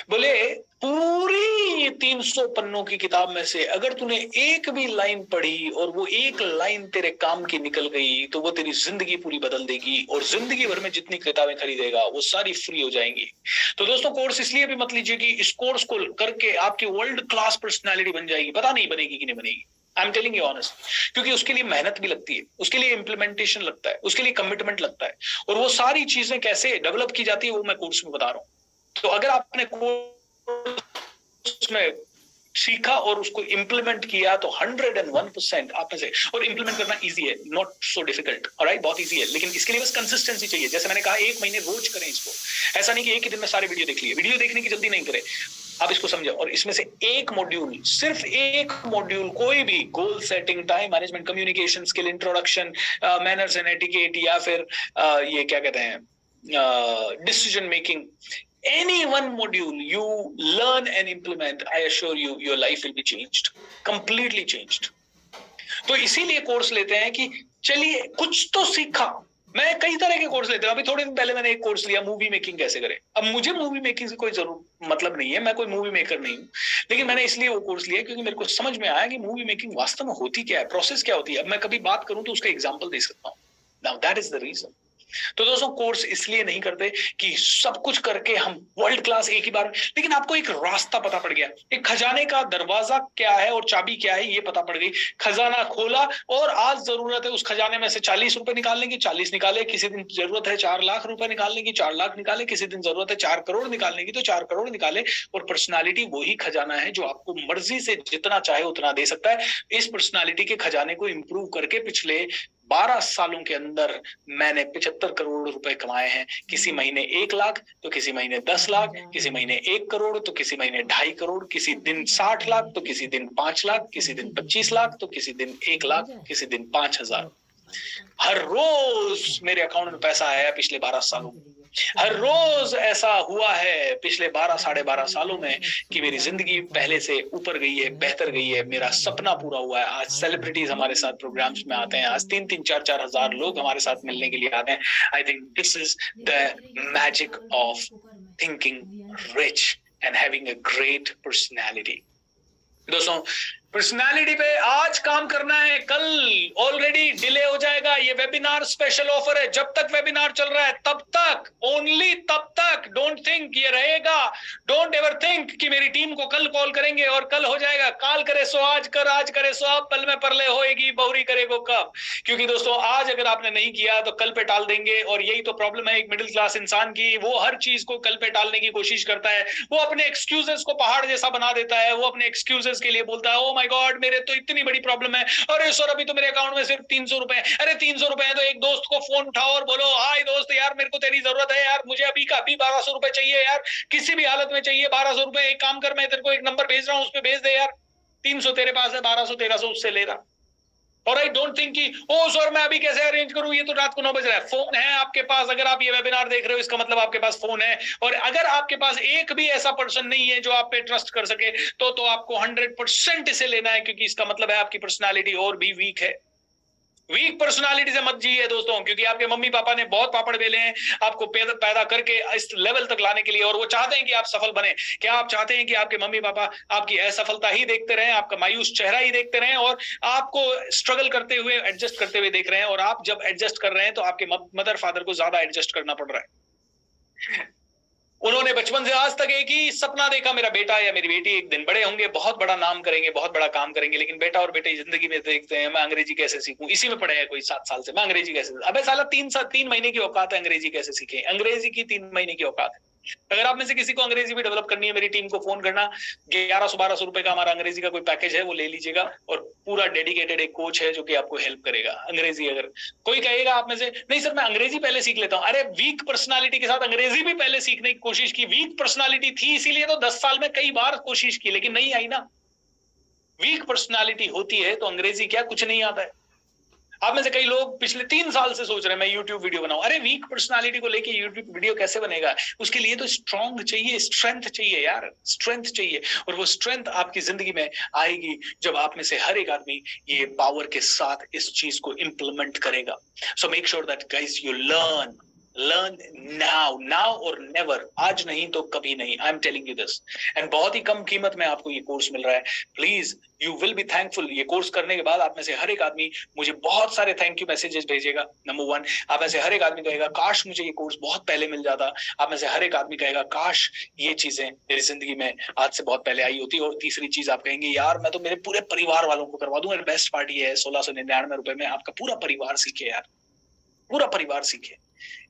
बोले पूरी 300 पन्नों की किताब में से अगर तूने एक भी लाइन पढ़ी और वो एक लाइन तेरे काम की निकल गई तो वो तेरी जिंदगी पूरी बदल देगी, और जिंदगी भर में जितनी किताबें खरीदेगा वो सारी फ्री हो जाएंगी। तो दोस्तों कोर्स इसलिए भी मत लीजिए कि इस कोर्स को करके आपकी वर्ल्ड क्लास पर्सनैलिटी बन जाएगी, पता नहीं बनेगी कि नहीं बनेगी। I am telling you honest, क्योंकि उसके लिए मेहनत भी लगती है, उसके लिए इंप्लीमेंटेशन लगता है, उसके लिए कमिटमेंट लगता है, और वो सारी चीजें कैसे डेवलप की जाती है वो मैं कोर्स में बता रहा हूं। तो अगर आपने कोर्स में सीखा और उसको इंप्लीमेंट किया तो 101% आप में से, और इंप्लीमेंट करना इजी है, नॉट सो डिफिकल्ट, ऑलराइट, बहुत इजी है, लेकिन इसके लिए बस कंसिस्टेंसी चाहिए। जैसे मैंने कहा 1 महीने रोज करें इसको, ऐसा नहीं कि एक ही दिन में सारे वीडियो देख लिए, वीडियो देखने की जल्दी नहीं करें, आप इसको समझे, और इसमें से एक मॉड्यूल, सिर्फ एक मॉड्यूल, कोई भी goal setting, time management, communication skill, introduction, manners and etiquette, या फिर ये क्या कहते हैं, decision making, any one module you learn and implement, I assure you your life will be changed, completely changed। तो इसीलिए कोर्स लेते हैं कि चलिए कुछ तो सीखा। मैं कई तरह के कोर्स लेता हूं, अभी थोड़े दिन पहले मैंने एक कोर्स लिया मूवी मेकिंग कैसे करें। अब मुझे मूवी मेकिंग से कोई जरूर मतलब नहीं है, मैं कोई मूवी मेकर नहीं हूं, लेकिन मैंने इसलिए वो कोर्स लिया क्योंकि मेरे को समझ में आया कि मूवी मेकिंग वास्तव में होती क्या है, प्रोसेस क्या होती है। अब मैं कभी बात करूं तो उसका एग्जाम्पल दे सकता हूं। Now that is the reason. तो दोस्तों कोर्स इसलिए नहीं करते कि सब कुछ करके हम वर्ल्ड क्लास एक ही बार, लेकिन आपको एक रास्ता पता पड़ गया, एक खजाने का दरवाजा क्या है और चाबी क्या है ये पता पड़ गई, खजाना खोला, और आज जरूरत है उस खजाने में से 40 रुपए निकालने की, 40 निकाले, किसी दिन जरूरत है 4 लाख रुपए निकालने की, 4 लाख निकाले, किसी दिन जरूरत है 4 करोड़ निकालने की तो 4 करोड़ निकाले। और पर्सनालिटी वही खजाना है जो आपको मर्जी से जितना चाहे उतना दे सकता है। इस पर्सनालिटी के खजाने को इंप्रूव करके पिछले 12 सालों के अंदर मैंने 75 करोड़ रुपए कमाए हैं। किसी महीने 1 लाख तो किसी महीने 10 लाख, किसी महीने 1 करोड़ तो किसी महीने 2.5 करोड़, किसी दिन 60 लाख तो किसी दिन 5 लाख, किसी दिन 25 लाख तो किसी दिन 1 लाख, किसी दिन 5,000। हर रोज मेरे अकाउंट में पैसा आया है पिछले 12 सालों में। हर रोज ऐसा हुआ है पिछले 12 साढ़े 12 सालों में कि मेरी जिंदगी पहले से ऊपर गई है, बेहतर गई है, मेरा सपना पूरा हुआ है। आज सेलिब्रिटीज हमारे साथ प्रोग्राम्स में आते हैं, आज 3-3 4-4 हजार लोग हमारे साथ मिलने के लिए आते हैं। I think this is the magic of thinking rich and having a great personality. दोस्तों पर्सनालिटी पे आज काम करना है, कल ऑलरेडी डिले हो जाएगा। ये वेबिनार स्पेशल ऑफर है, जब तक वेबिनार चल रहा है तब तक, ओनली तब तक। डोंट थिंक ये रहेगा, डोंट एवर थिंक कि मेरी टीम को कल कॉल करेंगे और कल हो जाएगा। काल करे सो आज कर, आज करे सो अब, पल में परले होएगी, बहुरी करेगो कब। क्योंकि दोस्तों आज अगर आपने नहीं किया तो कल पे टाल देंगे, और यही तो प्रॉब्लम है एक मिडिल क्लास इंसान की। वो हर चीज को कल पे टालने की कोशिश करता है, वो अपने एक्सक्यूजेस को पहाड़ जैसा बना देता है, वो अपने एक्सक्यूजेस के लिए बोलता है ओ माय गॉड मेरे तो इतनी बड़ी प्रॉब्लम है, अरे सर अभी तो मेरे अकाउंट में सिर्फ 300 रुपए है। अरे 300 रुपए है तो एक दोस्त को फोन उठाओ और बोलो हाय दोस्त यार मेरे को तेरी जरूरत है यार, मुझे अभी का अभी 1200 रुपए चाहिए यार, किसी भी हालत में चाहिए 1200 रुपए। एक काम कर, मैं तेरे को एक नंबर भेज रहा हूं, उस पर भेज दे यार। 300 तेरे पास है, 1200-1300 उससे ले रहा। और आई डोंट थिंक कि ओ सर मैं अभी कैसे अरेंज करूं, ये तो रात को 9 बज रहा है। फोन है आपके पास, अगर आप ये वेबिनार देख रहे हो इसका मतलब आपके पास फोन है। और अगर आपके पास एक भी ऐसा पर्सन नहीं है जो आप पे ट्रस्ट कर सके तो आपको 100% इसे लेना है, क्योंकि इसका मतलब है आपकी पर्सनालिटी और भी वीक है। वीक पर्सनालिटी से मत जिए दोस्तों, क्योंकि आपके मम्मी पापा ने बहुत पापड़ बेले हैं आपको पैदा करके इस लेवल तक लाने के लिए, और वो चाहते हैं कि आप सफल बने। क्या आप चाहते हैं कि आपके मम्मी पापा आपकी असफलता ही देखते रहें, आपका मायूस चेहरा ही देखते रहें, और आपको स्ट्रगल करते हुए, एडजस्ट करते हुए देख रहे हैं? और आप जब एडजस्ट कर रहे हैं तो आपके मदर फादर को ज्यादा एडजस्ट करना पड़ रहा है। उन्होंने बचपन से आज तक एक ही सपना देखा, मेरा बेटा या मेरी बेटी एक दिन बड़े होंगे, बहुत बड़ा नाम करेंगे, बहुत बड़ा काम करेंगे। लेकिन बेटा और बेटी जिंदगी में देखते हैं मैं अंग्रेजी कैसे सीखूं, इसी में पढ़े हैं कोई 7 साल से, मैं अंग्रेजी कैसे। अबे साला 3 महीने की औकात है, अंग्रेजी कैसे सीखे? अंग्रेजी की 3 महीने की औकात है। अगर आप में से किसी को अंग्रेजी भी डेवलप करनी है, मेरी टीम को फोन करना। 1100-1200 रुपए का हमारा अंग्रेजी का कोई पैकेज है, वो ले लीजिएगा, और पूरा डेडिकेटेड एक कोच है जो कि आपको हेल्प करेगा अंग्रेजी। अगर कोई कहेगा आप में से नहीं सर मैं अंग्रेजी पहले सीख लेता हूं, अरे वीक पर्सनालिटी के साथ अंग्रेजी भी पहले सीखने की कोशिश की। वीक पर्सनालिटी थी इसीलिए तो 10 साल में कई बार कोशिश की, लेकिन नहीं आई ना। वीक पर्सनालिटी होती है तो अंग्रेजी क्या कुछ नहीं आता है। आप में से कई लोग पिछले 3 साल से सोच रहे हैं मैं यूट्यूब वीडियो बनाऊं। अरे वीक पर्सनालिटी को लेके यूट्यूब वीडियो कैसे बनेगा? उसके लिए तो स्ट्रांग चाहिए, स्ट्रेंथ चाहिए यार, स्ट्रेंथ चाहिए। और वो स्ट्रेंथ आपकी जिंदगी में आएगी जब आप में से हर एक आदमी ये पावर के साथ इस चीज को इंप्लीमेंट करेगा। So make sure that guys you learn now और नेवर, आज नहीं तो कभी नहीं। I am telling you this, and बहुत ही कम कीमत में आपको ये कोर्स मिल रहा है। Please you will be thankful. ये कोर्स करने के बाद आप में से हर एक आदमी मुझे बहुत सारे थैंक यू मैसेजेस भेजेगा। नंबर 1, आप में से हर एक आदमी कहेगा काश मुझे ये कोर्स बहुत पहले मिल जाता। आप में से हर एक आदमी कहेगा काश ये चीजें मेरी जिंदगी में आज से बहुत पहले आई होती। और तीसरी चीज आप कहेंगे यार मैं तो मेरे पूरे परिवार वालों को करवा दूं। बेस्ट पार्टी है 1699 रुपए में आपका पूरा परिवार सीखे यार, पूरा परिवार सीखे।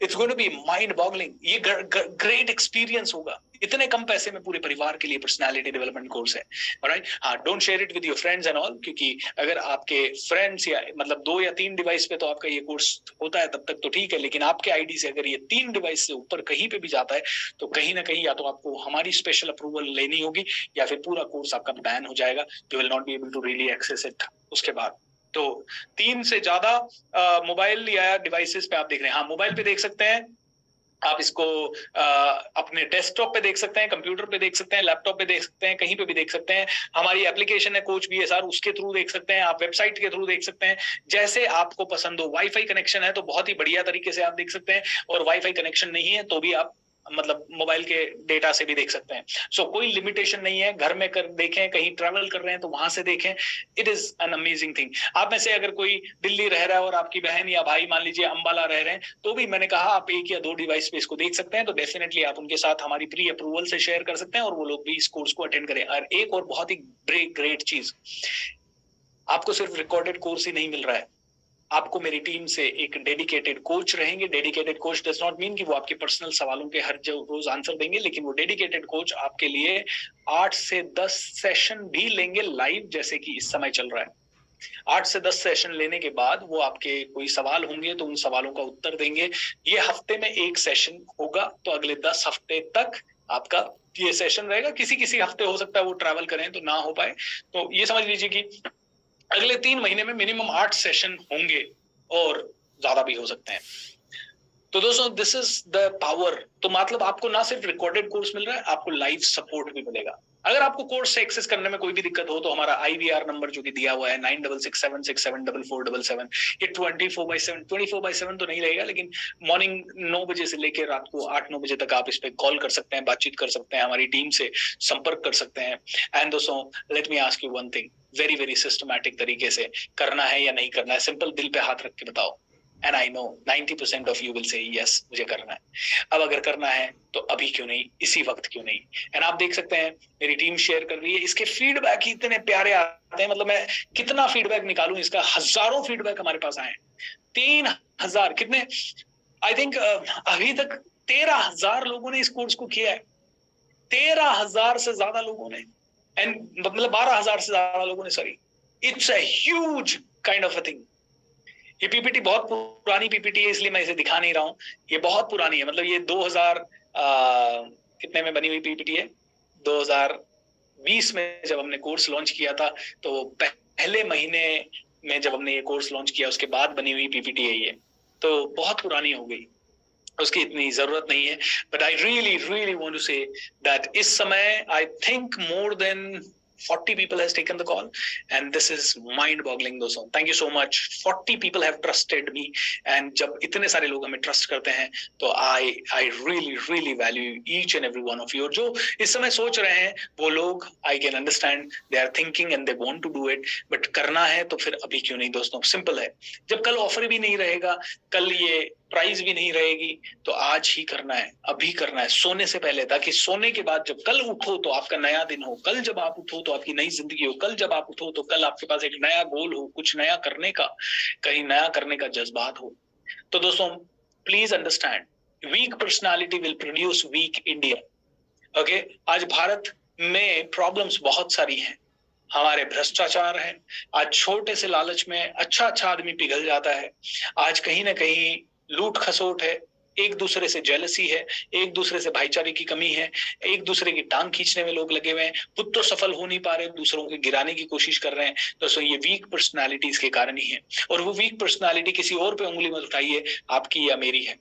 It's going to be mind boggling. ये ग्रेट एक्सपीरियंस होगा। इतने कम पैसे में पूरे परिवार के लिए पर्सनालिटी डेवलपमेंट कोर्स है। ऑलराइट, हाँ, don't share it with your friends and all, क्योंकि अगर आपके फ्रेंड्स या मतलब 2 या 3 डिवाइस पे तो आपका ये कोर्स होता है तब तक तो ठीक है, लेकिन आपके आईडी से अगर ये 3 डिवाइस से ऊपर कहीं पे भी जाता है तो कहीं ना कहीं या तो आपको हमारी स्पेशल अप्रूवल लेनी होगी या फिर पूरा कोर्स आपका बैन हो जाएगा। You will not be able to really access it उसके बाद। तो 3 से ज्यादा मोबाइल या डिवाइसेस पे आप देख रहे हैं। हाँ, मोबाइल पे देख सकते हैं आप इसको, अपने डेस्कटॉप पे देख सकते हैं, कंप्यूटर पे देख सकते हैं, लैपटॉप पे देख सकते हैं, कहीं पे भी देख सकते हैं। हमारी एप्लीकेशन है कोच बीएसआर, उसके थ्रू देख सकते हैं, आप वेबसाइट के थ्रू देख सकते हैं, जैसे आपको पसंद हो। वाईफाई कनेक्शन है तो बहुत ही बढ़िया तरीके से आप देख सकते हैं, और वाईफाई कनेक्शन नहीं है तो भी आप मतलब मोबाइल के डेटा से भी देख सकते हैं। सो कोई लिमिटेशन नहीं है। घर में कर देखें, कहीं ट्रैवल कर रहे हैं तो वहां से देखें। It is an amazing thing. आप में से अगर कोई दिल्ली रह रहा है और आपकी बहन या भाई मान लीजिए अंबाला रह रहे हैं, तो भी मैंने कहा आप 1 या 2 डिवाइस पे इसको देख सकते हैं। तो डेफिनेटली आप उनके साथ हमारी प्री अप्रूवल से शेयर कर सकते हैं और वो लोग भी इस कोर्स को अटेंड करें। और एक और बहुत ही ग्रेट चीज, आपको सिर्फ रिकॉर्डेड कोर्स ही नहीं मिल रहा है, आपको मेरी टीम से एक डेडिकेटेड कोच रहेंगे। Dedicated coach does not mean कि वो आपके पर्सनल सवालों के हर रोज आंसर देंगे, लेकिन वो डेडिकेटेड कोच आपके लिए 8 से 10 सेशन भी लेंगे लाइव, जैसे कि इस समय चल रहा है। 8 से 10 सेशन लेने के बाद वो आपके कोई सवाल होंगे तो उन सवालों का उत्तर देंगे। ये हफ्ते में 1 सेशन होगा, तो अगले 10 हफ्ते तक आपका ये सेशन रहेगा। किसी किसी हफ्ते हो सकता है वो ट्रैवल करें तो ना हो पाए, तो ये समझ लीजिए कि अगले 3 महीने में मिनिमम 8 सेशन होंगे और ज्यादा भी हो सकते हैं। तो दोस्तों, दिस इज द पावर। तो मतलब आपको ना सिर्फ रिकॉर्डेड कोर्स मिल रहा है, आपको लाइव सपोर्ट भी मिलेगा। अगर आपको कोर्स से एक्सेस करने में कोई भी दिक्कत हो तो हमारा IVR नंबर जो कि दिया हुआ है 9667674477, ये 24/7 तो नहीं रहेगा, लेकिन मॉर्निंग 9 बजे से लेकर रात को 8-9 बजे तक आप इस पे कॉल कर सकते हैं, बातचीत कर सकते हैं, हमारी टीम से संपर्क कर सकते हैं। एंड दोस्तों, late me ask you one thing, very very systematic तरीके से करना है या नहीं करना है, सिंपल दिल पे हाथ रख के बताओ। And I know 90% of you will say yes, मुझे करना है। अब अगर करना है तो अभी क्यों नहीं, इसी वक्त क्यों नहीं। एंड आप देख सकते हैं मेरी टीम शेयर कर रही है, इसके फीडबैक ही इतने प्यारे आते हैं, मतलब मैं कितना फीडबैक निकालूं इसका। हजारों फीडबैक हमारे पास आए, 3000 कितने, आई थिंक अभी तक 13,000 लोगों ने इस कोर्स को किया है। 13,000 से ज्यादा लोगों ने, एंड मतलब 12,000 से ज्यादा लोगों ने, sorry. It's a huge kind of a thing. ये पीपीटी बहुत पुरानी पीपीटी है, इसलिए मैं इसे दिखा नहीं रहा हूं। ये बहुत पुरानी है, मतलब ये 2000 कितने में बनी हुई पीपीटी है, 2020 में जब हमने कोर्स लॉन्च किया था, तो पहले महीने में जब हमने ये कोर्स लॉन्च किया उसके बाद बनी हुई पीपीटी है ये, तो बहुत पुरानी हो गई, उसकी इतनी जरूरत नहीं है। But I really really want to say that इस समय I think more than 40 people has taken the call, and this is mind boggling दोस्तों। Thank you so much. 40 people have trusted me, and जब इतने सारे लोग हमें trust करते हैं तो I really really value each and every one of you। जो इस समय सोच रहे हैं वो लोग, I can understand they are thinking and they want to do it, but करना है तो फिर अभी क्यों नहीं दोस्तों। सिंपल है, जब कल ऑफर भी नहीं रहेगा, कल ये प्राइस भी नहीं रहेगी, तो आज ही करना है, अभी करना है, सोने से पहले, ताकि सोने के बाद जब कल उठो तो आपका नया दिन हो, कल जब आप उठो तो आपकी नई जिंदगी हो, कल जब आप उठो तो कल आपके पास एक नया गोल हो, कुछ नया करने का, कहीं नया करने का जज्बात हो। तो दोस्तों, please understand, weak personality will produce weak India. Okay, आज भारत में प्रॉब्लम्स बहुत सारी हैं। हमारे भ्रष्टाचार है, आज छोटे से लालच में अच्छा आदमी पिघल जाता है, आज कहीं ना कहीं लूट खसोट है, एक दूसरे से जेलसी है, एक दूसरे से भाईचारे की कमी है, एक दूसरे की टांग खींचने में लोग लगे हुए हैं, खुद तो सफल हो नहीं पा रहे, दूसरों को गिराने की कोशिश कर रहे हैं। दोस्तों ये वीक पर्सनालिटीज के कारण ही है, और वो वीक पर्सनालिटी किसी और पे उंगली मत उठाइए, आपकी या मेरी है।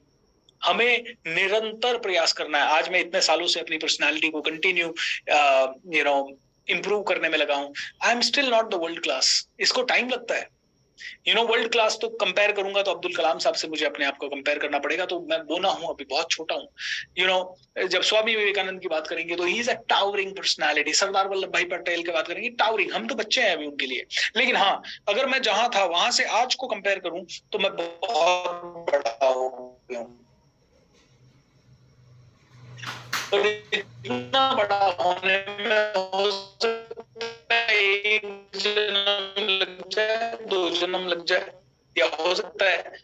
हमें निरंतर प्रयास करना है। आज मैं इतने सालों से अपनी पर्सनालिटी को कंटिन्यू इंप्रूव करने में लगा हूं। I am still not the world class, इसको टाइम लगता है। वर्ल्ड क्लास तो कंपेयर करूंगा तो अब्दुल कलाम साहब से मुझे अपने आप को कंपेयर करना पड़ेगा, तो मैं बोना हूं, अभी बहुत छोटा हूं। जब स्वामी विवेकानंद की बात करेंगे तो he is a towering personality, Sardar Vallabhbhai Patel की बात करेंगे, टावरिंग, हम तो बच्चे हैं अभी उनके लिए। लेकिन हाँ, अगर मैं जहां था वहां से आज को कंपेयर करूं तो मैं बहुत बड़ा हो गया हूं। इतना बड़ा होने में हो सकता है 1 जन्म लग जाए, 2 जन्म लग जाए, या हो सकता है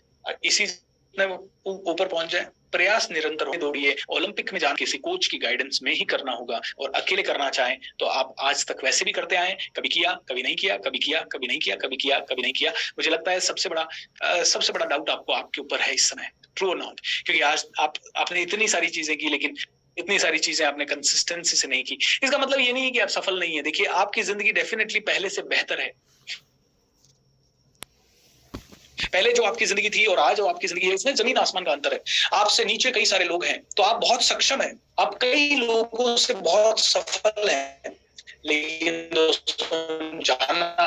इसी ऊपर पहुंच जाए। प्रयास निरंतर हो, दौड़िए। ओलंपिक में जाकर किसी कोच की गाइडेंस में ही करना होगा, और अकेले करना चाहें तो आप आज तक वैसे भी करते आए, कभी किया, कभी नहीं किया, कभी किया, कभी नहीं किया, कभी किया, कभी नहीं किया। मुझे लगता है सबसे बड़ा डाउट आपको आपके ऊपर है इस समय, ट्रू और नॉट, क्योंकि आज आपने इतनी सारी चीजें की, लेकिन इतनी सारी चीजें आपने कंसिस्टेंसी से नहीं की। इसका मतलब ये नहीं है कि आप सफल नहीं है। देखिए, आपकी जिंदगी डेफिनेटली पहले से बेहतर है। पहले जो आपकी जिंदगी थी और आज जो आपकी जिंदगी है, इसमें जमीन आसमान का अंतर है। आपसे नीचे कई सारे लोग हैं, तो आप बहुत सक्षम हैं, आप कई लोगों से बहुत सफल हैं, लेकिन दोस्तों जाना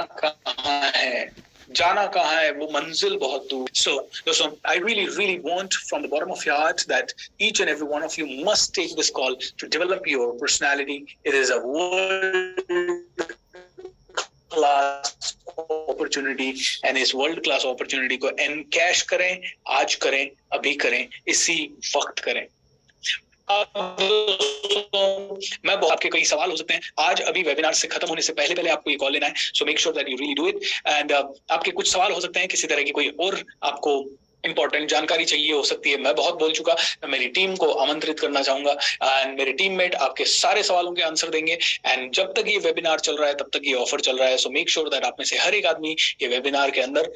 कहाँ है, वो मंजिल बहुत दूर। So दोस्तों, I really want from the bottom of your heart that each and every one of you must take this call to develop your personality. It is a world class opportunity, and इस world class opportunity को encash करें, आज करें, अभी करें, इसी वक्त करें। मैं आपके कई सवाल हो सकते हैं, आज अभी वेबिनार से खत्म होने से पहले आपको ये कॉल लेना है, so make sure that you really do it. And आपके कुछ सवाल हो सकते हैं, किसी तरह की कोई और आपको इंपॉर्टेंट जानकारी चाहिए हो सकती है। मैं बहुत बोल चुका, मैं मेरी टीम को आमंत्रित करना चाहूंगा, एंड मेरे टीममेट आपके सारे सवालों के आंसर देंगे। एंड जब तक ये वेबिनार चल रहा है, तब तक ये ऑफर चल रहा है, सो मेक श्योर दैट आप में से हर एक आदमी ये वेबिनार के अंदर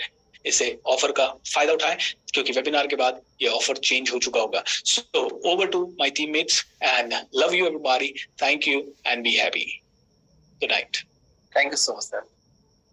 इसे ऑफर का फायदा उठाएं, क्योंकि वेबिनार के बाद ये ऑफर चेंज हो चुका होगा। So over to my teammates, and love you everybody, thank you and be happy. Good night. Thank you so much sir.